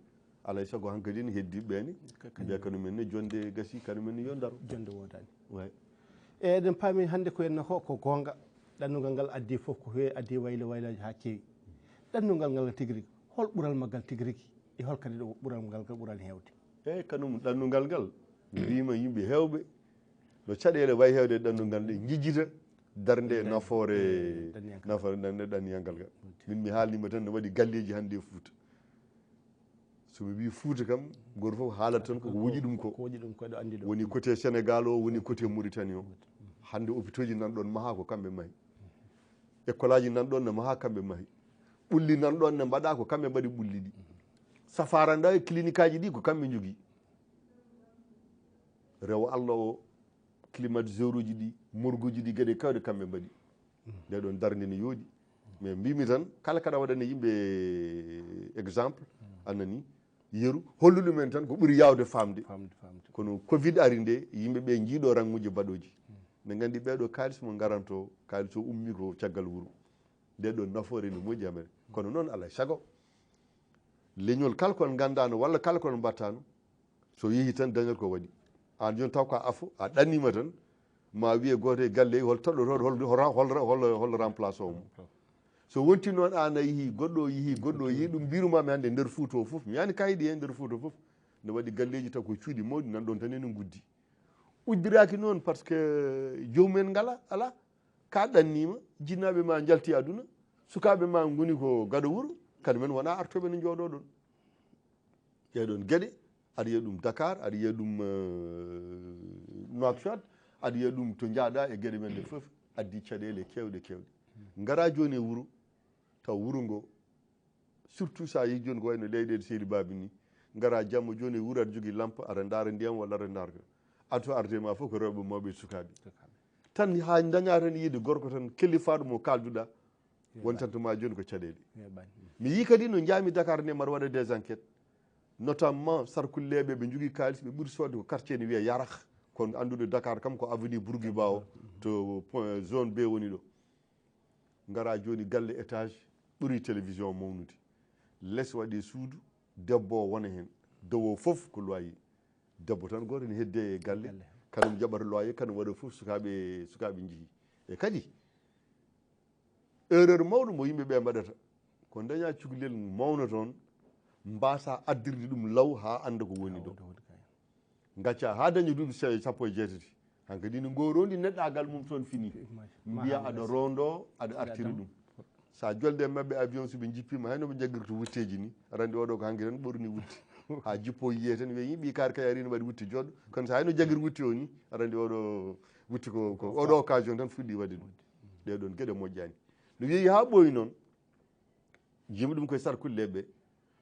alay saago hankkadi ne heddiɓeɓene mbiya kañumen ne jonde gasi kañumen ne yo daaro jonde wodani way e eɗen paami hannde ko henno ko gonga ɗanndugal ngal addi fof ko heewi addi waylaji ha keewi ɗanndugal ngal tigui rigui hol ɓuural maggal tigui rigui e hol kadi ɗo ɓuural ngal ɓuurani hewde eyyi kanum ɗanndugal ngal wima yimɓe hewɓe no caɗele wayi hewde ɗanndugal nde jijjita darde nafoore ɗanniyangal ngal min mi haalnima tan ne waɗi galleji hannde e Fouta somi wi Fouta kam goto foof haalata tan koko woƴi ɗum ko woni côté Sénégal o woni côté Mauritanie o hannde hôpitaux ji nanɗon maaha ko kamɓe maahi école aji nanɗon ne maaha kamɓe maahi ɓulli nanɗon ne mbaɗa ko kamɓe mbaɗi ɓulli ɗi safaranda e clinique aji ɗi ko kamɓe jogui rewo Allah o climatiseur uji ɗi morgue uji ɗi gueɗe kewɗe kamɓe mbaɗi nde ɗon darde ne yooɗi mais mbimi tan kala kaɗa waɗane yimɓe exemple anani yeru holluɗumen tan ko ɓuuri yawde famde kono Covid ari nde yimɓeɓe jiiɗo ranguji baɗoji ne gandi ɓeɗo kalis mo garanto kalis o ummi ko caggal wuuro nde ɗo nafoore ne moƴƴi amen kono noon alay saago leñol kala kon gandano walla kala kon mbattano so yeehi tan dañat ko waɗi an joni taw ko afo a ɗannima tan ma wiye goto e galle hol toɗɗotoɗo hol remplace o mum so wonti noon an a yeehi goɗɗo yeehi ɗum mbirumami hannde nder Fouta o foof mi yani kayiɗi hen nder Fouta foof ne waɗi galleji taw ko cuuɗi mawɗi nanɗon tan ene guddi uddiraki noon par ce que jomumen ngala ala ka ɗannima jinnaɓe ma jalti aduna sukaɓe ma goni ko gaɗa wuuro kañumen wona artoɓe ne jooɗo ɗon ƴeɗon gueɗe aɗa yiya ɗum Dakar aɗa yiya ɗum Nouakchott aɗa yiya ɗum to jaaɗa e gueɗe men ɗe foof addi caɗele kewɗe gara joni e wuuro taw wuuro ngo surtout sa yeehi joni ko wayno leyɗele Seydi Baby ni ngara jamma joni wuuro aɗa jogui lampe aɗa daara ndiyam walla aɗa darga ato arde ma fof ko rewɓe mawɓe e sukaɓe tan ha daña tan yiide gorko tan kellifaɗo mo kalduɗa wontantuma joni ko caɗele mi yi kadi no jaami Dakar nde mbaɗa waɗa des enquêtes notamment sarkulleɓe ɓe jogui kalis ɓe ɓuuri sodde ko quartier ne wiye Yarakh kono andude Dakar kam ko avenue Bourguiba o to point zone B woni ɗo ngara joni galle étage ɓuuri télévision mawnude less waɗi suudu debbo o wona hen dowo foof ko loyer debbo tan goto ne hedde e galle kanum jaɓata loyer kanum waɗa foof sukaɓe jeehi e kadi erreur mawɗo mo yimɓeɓe mbaɗata ko daña cukalel mawno toon mbasa addirde ɗum law ha anda ko woni ɗo gacca ha daña duuɓi 18 hankkadi no gorondi neɗɗagal mum toon fini mbiya aɗa rondo aɗa artira ɗum sa jolde mabɓe avion soɓe jippima hayno ɓe jaggirta wutteji ni arandi oɗo ko hanki tan ɓorni wutti ha jippo yiye tan wiya yiɓi kaari kay ari no waɗi wutti joɗɗo kono so hayno jaggir wutti o ni arandi oɗo wutti ko oɗo occasion tan fuɗɗi wadde ɗum ɗeɗon gueɗe moƴƴani no yeehi ha ɓooyi noon jimi ɗum koye sarkulleɓe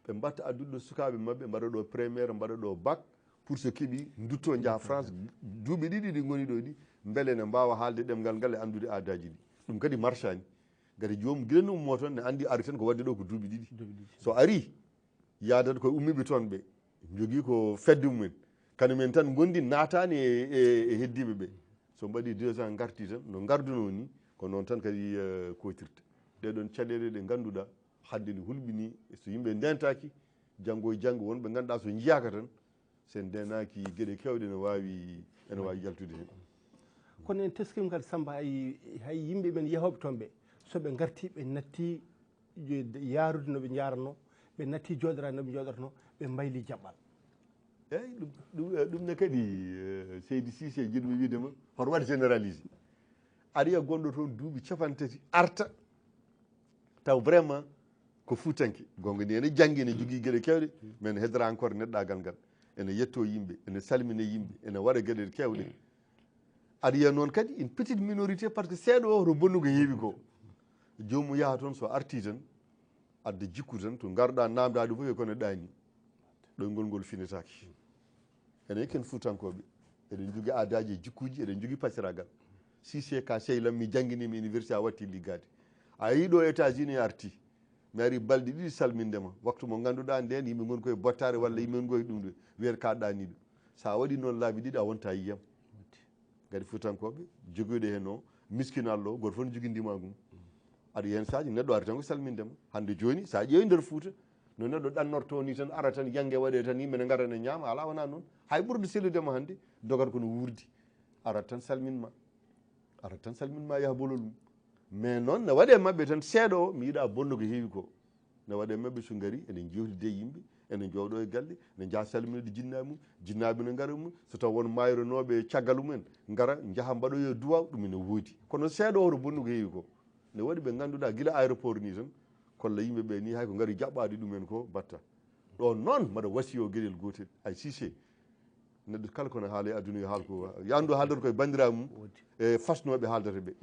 ɓe mbatta adduɗo sukaɓe mabɓe mbaɗa ɗo premiére mbaɗa ɗo bac pour so keeɓi dutto jaaha France duuɓi ɗiɗi ɗi goni ɗo ɗi beele ne mbawa haalde ɗemgal ngal e andude adaji ɗi ɗum kadi marchani gati jomum guila no ummo toon ne andi ari tan ko wadde ɗo ko duuɓi ɗiɗi so ari yadat koye ummiɓe toon ɓe jogui ko fedde mumen kañumen tan gondi natani e heddiɓe ɓe so mbaɗi 2 ans garti tan no garduno ni ko noon tan kadi kotirta ɗeɗon caɗele ɗe ganduɗa hande ne hulɓini so yimɓe ndentaki janggo e janggo wonɓe ganduɗa so jiyaka tan sen ndenaki gueɗe kewɗe ene wawi yaltude hen kono en teskima kadi Samba hay yimɓe ɓen yahoɓe toon ɓe soɓe garti ɓe natti yarude noɓe jaranno ɓe natti joɗorade noɓe joɗorno ɓe mbayli jaɓɓal eyyi ɗum ne kadi Seydi Cissé jiɗmi widema hoto waɗ généralise aɗa yiya gonɗo toon duuɓi 50 arta taw vraiment ko fuutanke gonga ni ene janggi ene jogui gueɗe kewɗe mais ne heddora encore neɗɗagal ngal ene yetto yimɓe ene salmina yimɓe ene waɗa gueɗe kewɗe aɗa yiya noon kadi une petite minorité par ce que seeɗo o to bonnugo heewi ko jomum yaaha toon so arti tan adda jikku tan to garɗa namdade fof kono ɗani ɗo ngolngol finitaki enen ken fuutankoɓe eɗen jogui aadaji e jikkuji eɗen jogui pasiragal Cissé ka sehlam mi jangguinimi université a watti liggade a yi ɗo États-Unis arti mi ari balɗe ɗiɗi salmindema waktu mo ganduɗa nden yimɓe goni koye bottare walla yimɓe goni koye ɗum ɗo wiyata ka ɗaniɗo sa waɗi noon laabi ɗiɗi a wonta yiyam gadi fuutankoɓe jogoyɗo hen o miskinallo goto fof ne jogui ndimagum aɗa hen saji neɗɗo ari tan ko salmindema hande joni sa ƴeewi nder Fouta no neɗɗo ɗannorto ni tan ara tan janggue waɗe tan yimɓe ne gara ne ñaama ala wona noon hay ɓurde selludema hande dogata kono wurdi arat tan salminma yaaha bolol mum mais noon ne waɗe mabɓe tan seeɗa o mi yiiɗa bonno ko heewi ko ne waɗe mabɓe so gaari enen jewtide yimɓe enen jooɗo e galle ene jaa salminude jinnaɓe mum jinnaɓe ne gara mum so taw won mayronoɓe caggal mumen gara jaaha mbaɗoyo duwaw ɗum ene woodi kono seeɗa o to bonno ko heewi ko ne waɗi ɓe ganduɗa guila aéroport ni tan kolla yimɓeɓe ni hay ko gaari jaɓɓade ɗumen ko batta ɗon noon mbaɗa wasiyo gueɗel gotel ay Cissé neɗɗo kala kono haala e aduna yo haal ko yandu haaldata koye bandiraɓe mum e fasnoɓe haaldata ɓe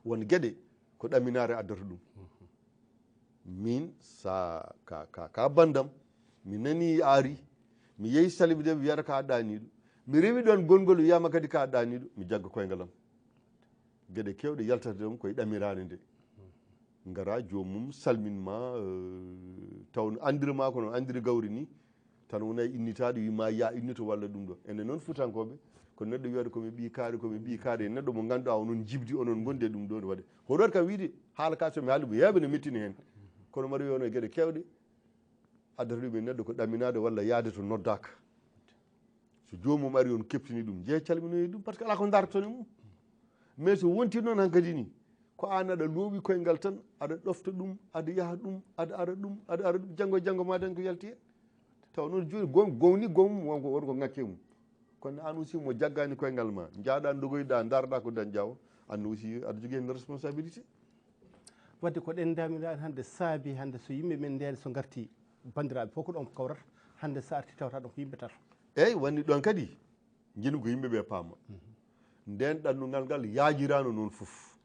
won gueɗe ko ɗaminare addata ɗum min ka bandam mi nani ari mi yeehi salmidema wiyata ka ɗaniɗo mi rewi ɗon gongol wiyama kadi ka ɗaniɗo mi jagga koyngalam gueɗe kewɗe yaltata ɗum koye ɗamirade nde gara jomum salminma taw andirma kono andiri gawri ni tan wona innitaɗo wima ya innito walla ɗum ɗo ene noon fuutankoɓe ko neɗɗo wiyata komi ɓi kaari neɗɗo mo ganduɗa onon jibdi onon gondi e ɗum ɗo ne waɗa hoɗo waɗi kam wiide haala ka somi haali mo heeɓe ne mettini hen kono mbaɗa wiyono gueɗe kewɗe addata ɗum e neɗɗo ko ɗaminade walla yaade to noddaka so jomum ari on keptini ɗum jeeya calminoye ɗum par ce que ala ko dartone mum mais so wonti noon hankkadi ni ko an aɗa loowi koyngal tan aɗa ɗofta ɗum aɗa yaha ɗum aɗa ara ɗum janggo e janggo ma dañ ko yalti hen taw noon joni gowni gomum wonko ŋakke mum kono an aussi mo jaggani koyngal ma jaaɗa dogoyɗa darɗa ko dañƴa o anne aussi aɗa jogui hen responsabilité wadde ko ɗen damirani hande saabi hande so yimɓe men nden so garti bandiraɓe fof ko ɗon kawrata hande sa arti tawata ɗon ko yimɓe tata eyyi wanni ɗon kadi jini ko yimɓeɓe paama nden ɗannungal ngal yaajirano noon foof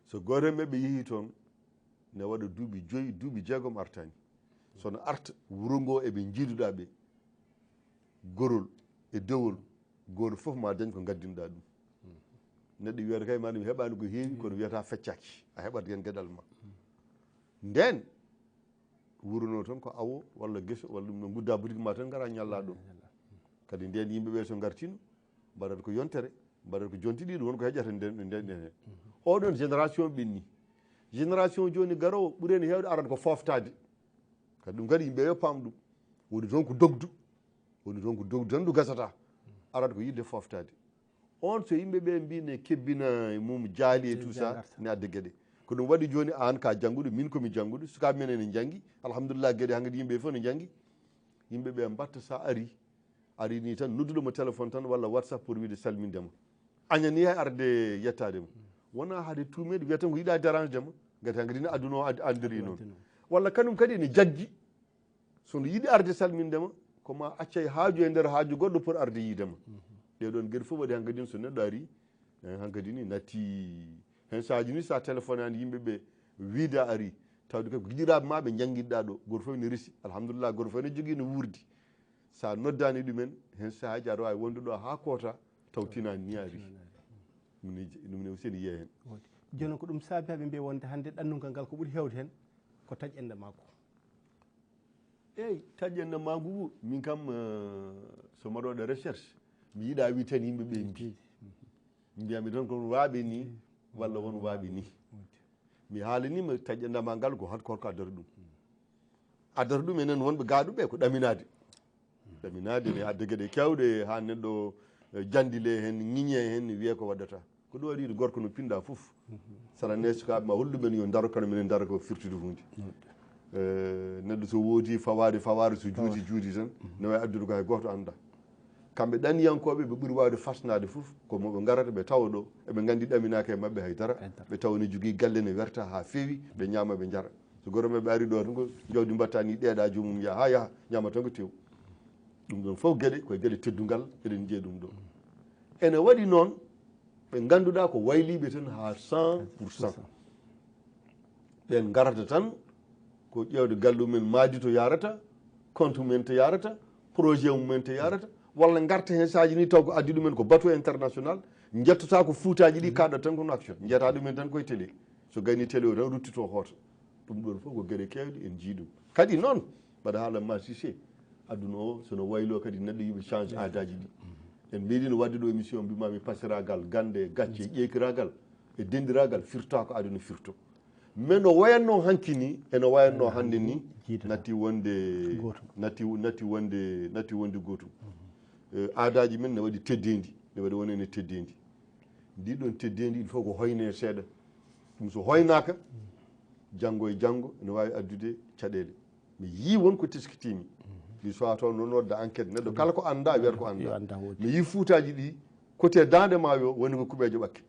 so goto mabɓe yeehi toon ne waɗa duuɓi 5 duuɓi 6 artani sono arta wuro ngo eɓe jiiduɗa ɓe gorol e dewol goto fof ma dañ ko gaddinɗa ɗum neɗɗo wiyata kay ma ɗum heɓani ko heewi kono wiyata feccaki a heɓat hen gueɗal ma nden wurono toon ko awo walla gueso walla ɗum no gudda boutique ma tan gara ñalla ɗon kadi nden yimɓeɓe so gartino mbaɗata ko yontere mbaɗata ko jonti ɗiɗo wonko heƴata nden hen oɗon génération ɓenni génération joni garowo ɓuureni hewde arata ko foftade kadi ɗum kadi yimɓe yo paam ɗum woni toon ko dogdu woni toon ko dogdu tan ɗum gasata arata ko yidde foftade on so yimɓeɓe mbine kebbina mum jaali e tout ça ne adde gueɗe ko ɗum waɗi joni an ka jangguɗo min komi jangguɗo sukaɓe men ene janggi alhamdulillah gueɗe hankkadi yimɓe fof ne janggi yimɓeɓe mbatta sa ari ni tan nodduɗomo téléphone tan walla whatsapp pour wiide salmindema añani hay arde yettadema wona haade tumeɗe wiya tan ko yiiɗa dérange dema gati hankkadi ne aduna o andiri noon walla kañum kadi ne jaggi sono yiiɗi arde salmindema koma accay haaju e nder haaju goɗɗo pour arde yiidema ɗeɗon gueɗe fof waɗi hankkadi so neɗɗo ari hankkadi ni natti hen sahaji ni sa téléphone ani yimɓeɓe wiida ari tawde kay ko giɗiraɓe ma ɓe jangguiɗɗa ɗo goto fof ne reesi alhamdulillah goto fof ne jogui no wuurdi sa noddani ɗumen hen sahaji aɗa wawi wonde ɗo ha koota taw tinani ni ari ɗum ne aussi ne yiiya hen joni ko ɗum saabi mbiya wonde hande ɗannungal ngal ko ɓuuri hewde hen ko taƴƴende makko eyyi taƴƴende ma ngu min kam so mbaɗa waɗa recherche mi yiiɗa wi tan yimɓeɓe mbi mbiyami tan kon waaɓe ni walla won waaɓe ni mi haalanima taƴƴendema ngal ko hat korko addata ɗum enen wonɓe gaaɗuɓe ko ɗaminade ne adde gueɗe kewɗe ha neɗɗo jandile hen ŋiñe hen wiye ko waɗata ko ɗum waɗi gorko no pinɗa foof saɗa ne sukaɓe ma holɗumen yo daro kono minen daro ko firtude hunde neɗɗo so woodi fawade so juuti tan ne wawi addude ko hay goto anda kamɓe ɗaniyankoɓe ɓe ɓuuri wawde fasnade foof komo ɓe garata ɓe tawa ɗo eɓe gandi ɗaminaka e mabɓe haydara ɓe tawa ne jogui galle ne werta ha feewi ɓe ñama ɓe jara so goto maɓe ari ɗo tan ko jawdi mbatta ni ɗeeɗa jomum ha yaaha ñama tan ko tew ɗum ɗon fof gueɗe koye gueɗe teddugal eɗen jiiya ɗum ɗo ene waɗi noon ɓe ganduɗa ko wayliɓe tan ha 100%. ɓen garata tan ko ƴewde galle mumen maadi to yarata compte mumen to yarata projet mumen to yarata walla garta hen sahaji ni taw ko addi ɗumen ko bateau international jettota ko fuutaji ɗi kaɗat tan kono action jeeta ɗumen tan koye télé so gayni télé o tan ruttito hoota ɗum ɗon fof ko gueɗe kewɗe en jiiɗum kadi noon mbaɗa haala ma Cissé aduna o sono waylo kadi neɗɗo yiɓe change adaji ɗi en mbiɗino wadde ɗo émission mbimami pasiragal gande gacce ƴeykiragal e dendiragal firta ko aduna firto mais no wayanno hanki ni eno wayanno hande ni natti wonde gotum aadaji men ne waɗi teddedi ne waɗi wonene teddedi ndiɗon teddedi il faut ko hoyne seeɗa ɗum so hoynaka janggo e janggo ne wawi addude caɗele mi yi wonko teskitimi mi sowa toon noon wadda enquête neɗɗo kala ko anda wiyata ko anda mi yi fuutaji ɗi côté dande ma yo woni ko kuɓejo ɓakke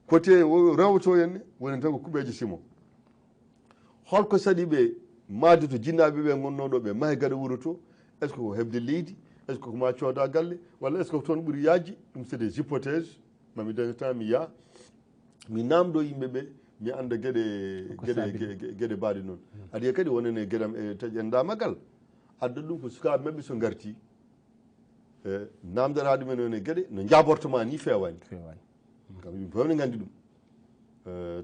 côté rewto henne woni tan ko kuɓejo simon holko saɗi ɓe maade to jinnaɓe ɓe gonnoɗo ɓe maahe gaɗa wuuro to est ce que ko hebde leydi est ce que koma cooda galle walla est ce que ko toon ɓuuri yajji ɗum c'est des hypothèses mami daña temps mi yaa mi namdo yimɓeɓe mi anda gueɗe mbaɗe noon aɗa yiya kadi wonene gueɗam e taƴƴendamagal adda ɗum ko sukaɓe mabɓe so garti namdata ɗumen one gueɗe no jabortoma ni fewani kam yimɓe fof ne gandi ɗum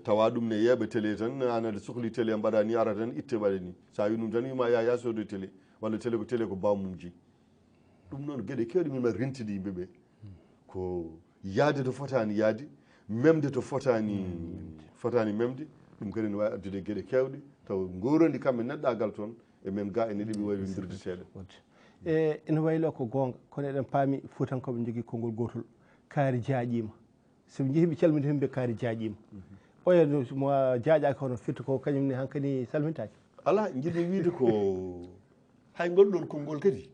tawa ɗum ne yeeɓa télé tan an aɗa sohli télé mbaɗa ni ara tan itte waɗa ni sa wi ɗum tan wima ya sode télé walla télé ko bawmum jeeyi ɗum noon gueɗe kewɗe min mbaɗa rentide yimɓeɓe ko yaade to fotani yaade memde to fotani memde ɗum kadi ne wawi addude gueɗe kewɗe taw gorondi kamɓe neɗɗagal toon e men ga ene ɗeɓi waylodirde seeɗa ene waylo ko gonga kono eɗen paami fuutankoɓe jogui konngol gotol kaari jaaƴima soɓe jeehi ɓe calmini himɓe kaari jaaƴima oya mo jaaƴaki hono firti ko kañumne hankkadi salmintaki ala jiɗmi wiide ko hay ngolɗon konngol kadi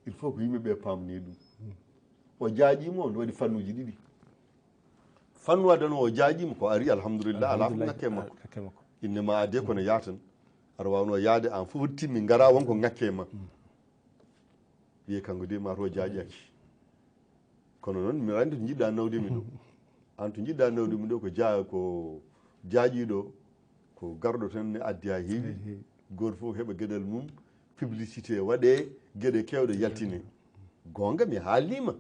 il faut ko yimɓeɓe pamni ɗum o jaaƴima on waɗi fannuji ɗiɗi fannu adano o jaaƴima ko ari alhamdulillah ala ko ngakke makko innema ade kono yatan aɗa wawno yaade an fof timmi gara wonko ngakke ma wiye kanko de mato jaaƴaki kono noon mi andi to jiɗɗa nawdemi ɗo an to jiɗɗa nawdemi ɗo ko jaaƴiɗo ko garɗo tan ne addi ha heewi goto fof heɓa gueɗal mum publicité waɗe gueɗe kewɗe yaltine gonga mi haalima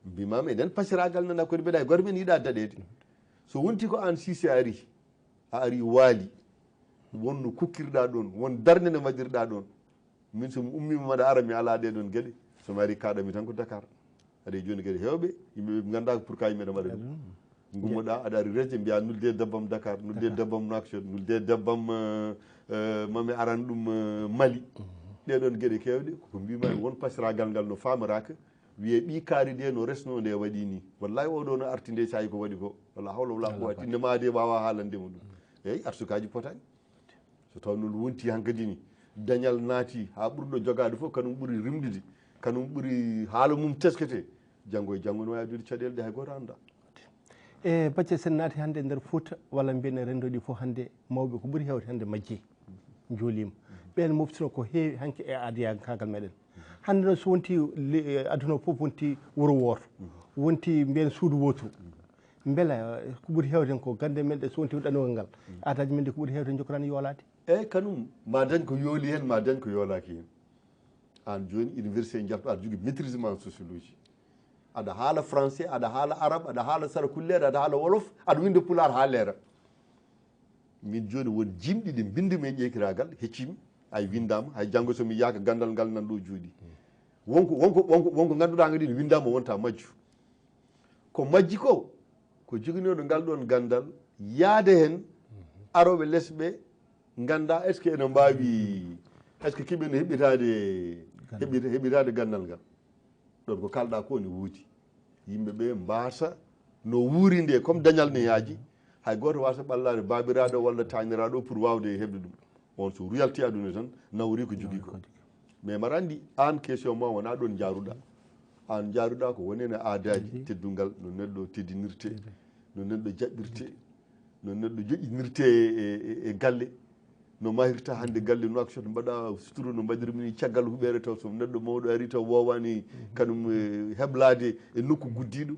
mbimama enen pasiragal nana kodi mbeɗa goto men yiiɗa daɗede so wonti ko an Cissé a ari waali wonno kukkirɗa ɗon won darde nde mbaɗirɗa ɗon min somi ummima maɗa ara mi ala ɗeɗon gueɗe somi ari kaɗami tan ko Dakar aɗa joni gueɗe hewɓe yimɓeɓe ganda pour ka yimɓe ɗam ɗum gummoɗa aɗa ari resde mbiya nulde dabbam Dakar nulde dabbam Nouakchott nulde dabbam mami aran ɗum Mali ɗeɗon gueɗe kewɗe koko mbimami won pasiragal ngal no famaraka wiye ɓi kaari de no resno nde waɗi ni wallahi oɗo no arti nde sayi ko waɗi ko walla hawla wala quwwata indema de wawa haalandema ɗum eyyi arsukaji potani so taw non wonti hankkadi ni dañal naati ha ɓurɗo jogade fof kanum ɓuuri rimdude kanum ɓuuri haala mum teskete janggo e janggo no wawi addude caɗele ɗe hay goto anda e bacce sen naati hannde nder Fouta walla mbiyen rendoɗi fof hannde mawɓe ko ɓuuri hewde hannde majje joolima ɓen moftino ko heewi hanke e adiyankagal meɗen hannde noon so wonti aduna fof wonti wuro woto wonti mbiyen suudu woturu beela ko ɓuuri hewden ko gande men ɗe so wonti ɗanowal ngal adaji men ɗe ko ɓuuri hewde jokorani yoolade eyyi kanum ma dañ ko yooli hen ma dañ ko yoolaki hen an joni université jalto aɗa jogui maîtrisement sociologie aɗa haala français aɗa haala arabe aɗa haala sarakullere aɗa haala wolof aɗa winda pular ha leera min joni won jimɗi ɗi bindumi e ƴeykiragal heccimi hay windama hay janggo somi yaaka gandal ngal nan ɗo jooɗi wonko ganduɗa ngadi ne windama wonta majju ko majji ko joginoɗo ngal ɗon gandal yaade hen aroɓe lesɓe ganda est ce que ene mbawi est ce que kiɓe no heɓitade gandal ngal ɗon ko kalɗa ko ne wuudi yimɓeɓe mbasa no wuuri nde comme dañal ne yaaji hay goto wasa ɓallade babiraɗo walla tañiraɗo pour wawde heɓde ɗum on so royalty aduna tan nawri ko jogui ko mais mbaɗa andi an question ma wona ɗon jaruɗa an jaruɗa ko woni ene aadaji teddungal no neɗɗo teddinirte no neɗɗo jaɓɓirte no neɗɗo joƴƴinirte e galle no mahirta hande galle Nouakchott mbaɗa suturu no mbaɗirmini caggal huɓere taw so neɗɗo mawɗo ari taw wowani kanum heblade e nokku guddiɗo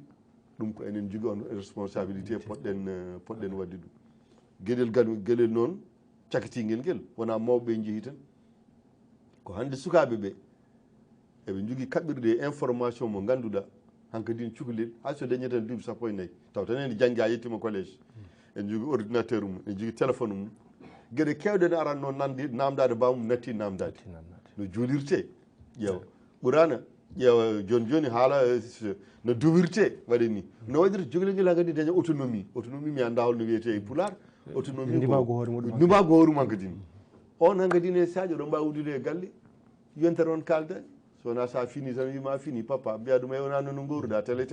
ɗum ko enen jogui on responsabilité poɗɗen wadde ɗum gueɗel noon cakatigel ngel wona mawɓe jeehi tan ko hande sukaɓe ɓe eɓe jogui kaɓɓirde information mo ganduɗa hankkadin cukalel hay so dañi tan duuɓi 14 taw tan ene janggue ha yettima collége en jogui ordinateur mum en jogui téléphone mum gueɗe kewɗe ne aranno namdade bamum natti namdade no juulirte ƴeewa ɓurana ƴeewa joni haala no duwirte waɗi ni no waɗirta joguel ngel hankkadi daña autonomie mi anda holno wiyete e pular autonomie ndimago hoore mum hankkadi ni on hankkadi ne sadio ɗo mbawi wuddude e galle yontere on kaldani sowona sa fini tan wima fini papa mbiya ɗum e wona nono gowruɗa tel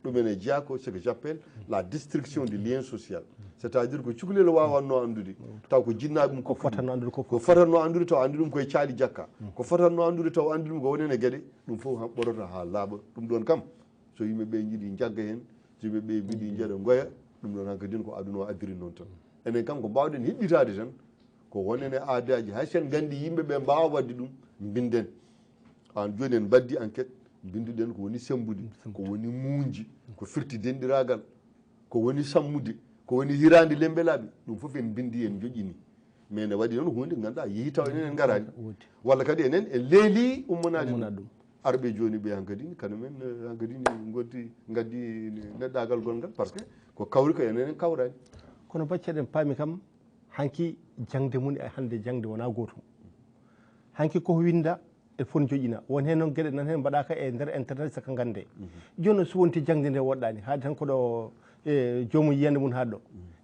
ɗum ene jeeya ko ce que j'appelle la destruction du lien social c' est à dire ko cukalel wawanno andude taw ko jinnaɓe mum ko fotanno andude taw andi ɗum koye caali jakka ko fotanno andude taw andi ɗum ko wonene gueɗe ɗum foof ɓorota ha laaɓa ɗum ɗon kam so yimɓeɓe jiiɗi jagga hen so yimɓeɓe mbiɗi jeeɗa goya ɗum ɗon hankkadin ko aduna o addiri noon tan enen kam ko mbawɗen heɓɓitade tan ko wonene aadaji hay sen gandi yimɓeɓe mbawa wadde ɗum binden an joni en mbaddi enquête binduɗen ko woni sembude ko woni muuji ko firti denɗiragal ko woni sammude ko woni hirande lembelaɓe ɗum foof en bindi en joƴƴini mais ne waɗi noon hunde ganduɗa yeehi taw enen en garani walla kadi enen en leeli ummanade ɗum arɓe joni ɓe hankkadi kañumen hankkadi gaddi neɗɗagal gongal par ce que ko kawri ko enen en kawrani kono bacceɗen paami kam hanki jangde mun e hande jangde wona gotum hanki koko winda e foti joƴƴina won hen noon gueɗe nan hen mbaɗaka e nder internet saka gande joni so wonti jangde nde woɗɗani haade tan koɗo e jomum yiyande mum haɗɗo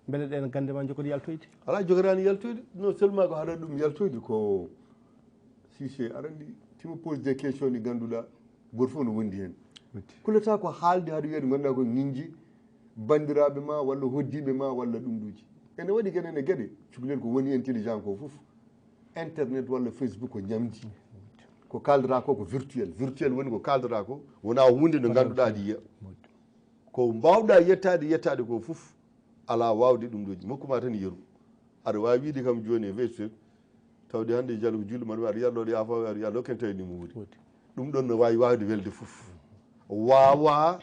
beele ɗen gande ma jogori yaltoyde ala jogorani yaltoyde non seulement ko haɗa ɗum yaltoyde ko Cissé aɗa andi timo pose des questions ɗi ganduɗa goto fof no wondi hen kulata ko haalde haɗa wiyade ganduɗa ko ñiñji bandiraɓe ma walla hoddiɓe ma walla ɗum ɗuji ene waɗi gueɗene gueɗe cukalel ko woni intelligent ko foof internet walla Facebook ko ñamdi ko kaldata ko virtuel woni ko kaldata ko wona hunde nde ganduɗa aɗa yiya ko mbawɗa yettade ko foof ala wawde ɗum ɗoji mokkuma tan yeeru aɗa wawi wiide kam joni e facebook tawde hande jalko julɗo maɗa aɗa yalloɗo yafa aɗa yallo ken tawi nimo wuuri ɗum ɗon no wawi wawde welde foof wawa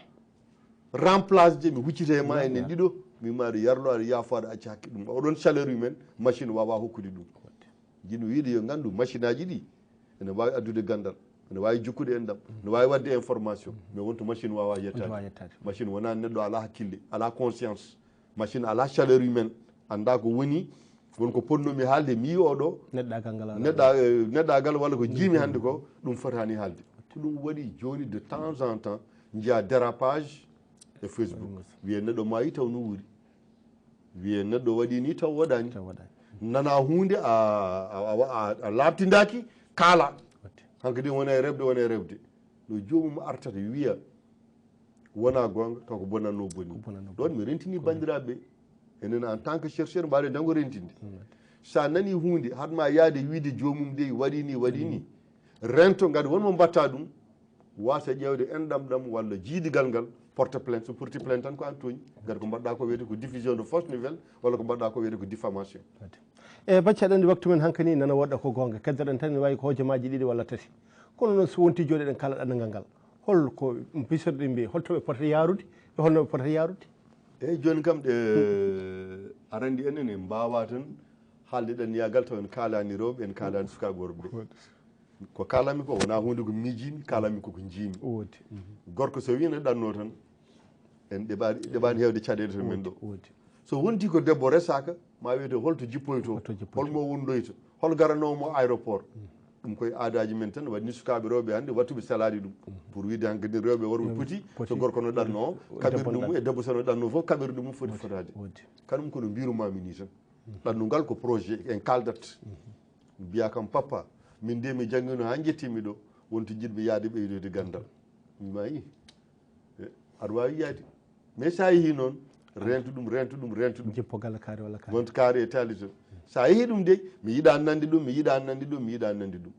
remplace je mi huccite ma enen ɗiɗo mima aɗa yarlo aɗa yaafo aɗa acca hakke ɗum oɗon chaleur men machine wawa hokkude ɗum jiɗmi wiide yo nganndu machine aji ɗi ene wawi addude gandal ene wawi jukkude en ɗam ene wawi wadde information mais wonto machine wawa yettade machine wona neɗɗo ala hakkille ala conscience machine ala chaleur humaine anda ko woni wonko ponnomi haalde mi yi oɗo neɗɗagal walla ko jiimi hannde ko ɗum fotani haalde ko ɗum waɗi joni de temps en temps jiya dérapage e Facebook wiye neɗɗo maayi taw no wuuri wiye neɗɗo waɗi ni taw waɗani nana hunde a labtidaki kaala hankkadi wona e rewde no jomum artata wiya wona gonga taw ko bonnanno bonni ɗon mi rentini bandiraɓe enen en tant que chercheur mbaɗe dango rentinde sa nani hunde hatma yaade wiide jomum de waɗi ni rento gadi wonmo mbatta ɗum wasa ƴewde enɗam walla jiidigal ngal porte plainte so porti plainte tan ko an tooñi gati ko mbaɗɗa ko wiyete ko diffusion de fausse nouvelle walla ko mbaɗɗa ko wiyete ko diffamation e bacci aɗa andi waktu men hankkani nana woɗɗa ko gonga keddoɗen tan ne wawi ko hojomaji ɗiɗi walla tati kono noon so wonti jooɗi ɗen kala ɗanngal ngal holko bisorɗe mbi holtoɓe pota yarude e holnoɓe pota yarude eyyi joni kam ɗe arandi enen e mbawa tan haalde ɗen yagal taw en kalani rewɓe en kalani sukaɓe worɓe ko kalami ko wona hunde ko miijimi kalami koko jiimi gorko so wi ne ɗanno tan en ɗeɓani hewde caɗele to men ɗo so wonti ko debbo resaka ma wiyete holto jippoyto holmo wondoyta hol garanomo aéroport ɗum koye aadaji men tan waɗi ni sukaɓe rewɓe hannde wattuɓe salade ɗum pour wiide hankkadi rewɓe worɓe poti so gorko no ɗanno o kaɓirɗe mum e debbo sono ɗanno fof kaɓirɗe mum foti fotade kanum kono mbirumami ni tan ɗannungal ko projet en kaldat mbiya kam papa min de mi jangguino ha jettimi ɗo wonto jiɗmi yaade ɓeydoyde gandal mima yi aɗa wawi yaade mais sa yeehi noon rento ɗum jippo galla kaari walla kaari wonto kaari e taali to sa yeehi ɗum de mi yiɗa nande ɗum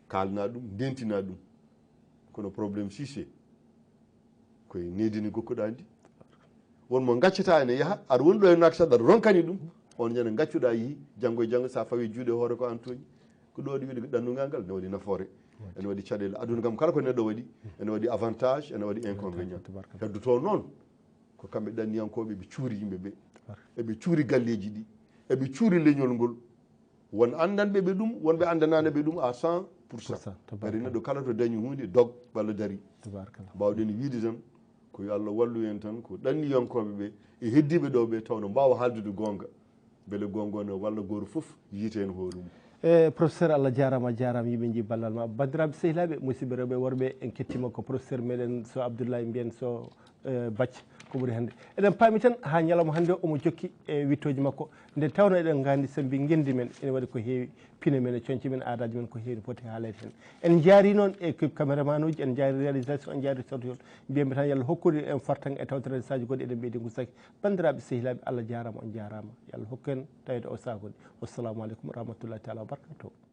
kalna ɗum ndentina ɗum kono probléme sise koye nedini gokkuɗa ndi wonmo gaccata ene yaaha aɗa woni ɗo e naksad aɗa ronkani ɗum on ñande gaccuɗa yeehi janggo e janggo sa fawi juuɗe hoore ko an tooñi ko ɗo waɗi wiide ko ɗannungal ngal ne waɗi nafoore ene waɗi caɗele aduna kam kala ko neɗɗo waɗi ene waɗi avantage ene waɗi inconvénient heddoto noon ko kamɓe ɗanniyankoɓe ɓe cuuri yimɓeɓe eɓe cuuri galleji ɗi eɓe cuuri leñol ngol won andanɓe ɓe ɗum wonɓe andananeɓe ɗum à 100%. kadi neɗɗo kala to dañi hunde dog walla dari mbawɗen wiide tan ko yo Allah wallu en tan ko ɗanniyankoɓe ɓe e heddiɓe ɗo ɓe tawno mbawa haaldude gonga beele gonga no walla goto foof yiite hen hoore mum professeur Allah jarama yimɓe jii ballal ma bandiraɓe sehilaɓe musidɓe rewɓe worɓe en kettima ko professeur meɗen so Abdoulaye mbiyen so Bathie ko ɓuuri hannde eɗen paami tan ha ñalawma hannde omo jokki e wittoji makko nde tawno eɗen gandi so mbi gendi men ene waɗi ko heewi pine men e coñci men aadaji men ko heewi foti haalede hen en jaari noon e caméraman uji en jaari réalisation en jaari sawtuyol mbiyamɓe tan yo Allah hokkude en fartan e tawtere saji goɗɗi eɗen ɓeydi gusaki bandiraɓe sehilaɓe Allah jarama on jarama yo Allah hokku en tawede o sakude wassalamu aleykum wa rahmatullahi taala wa barakatuh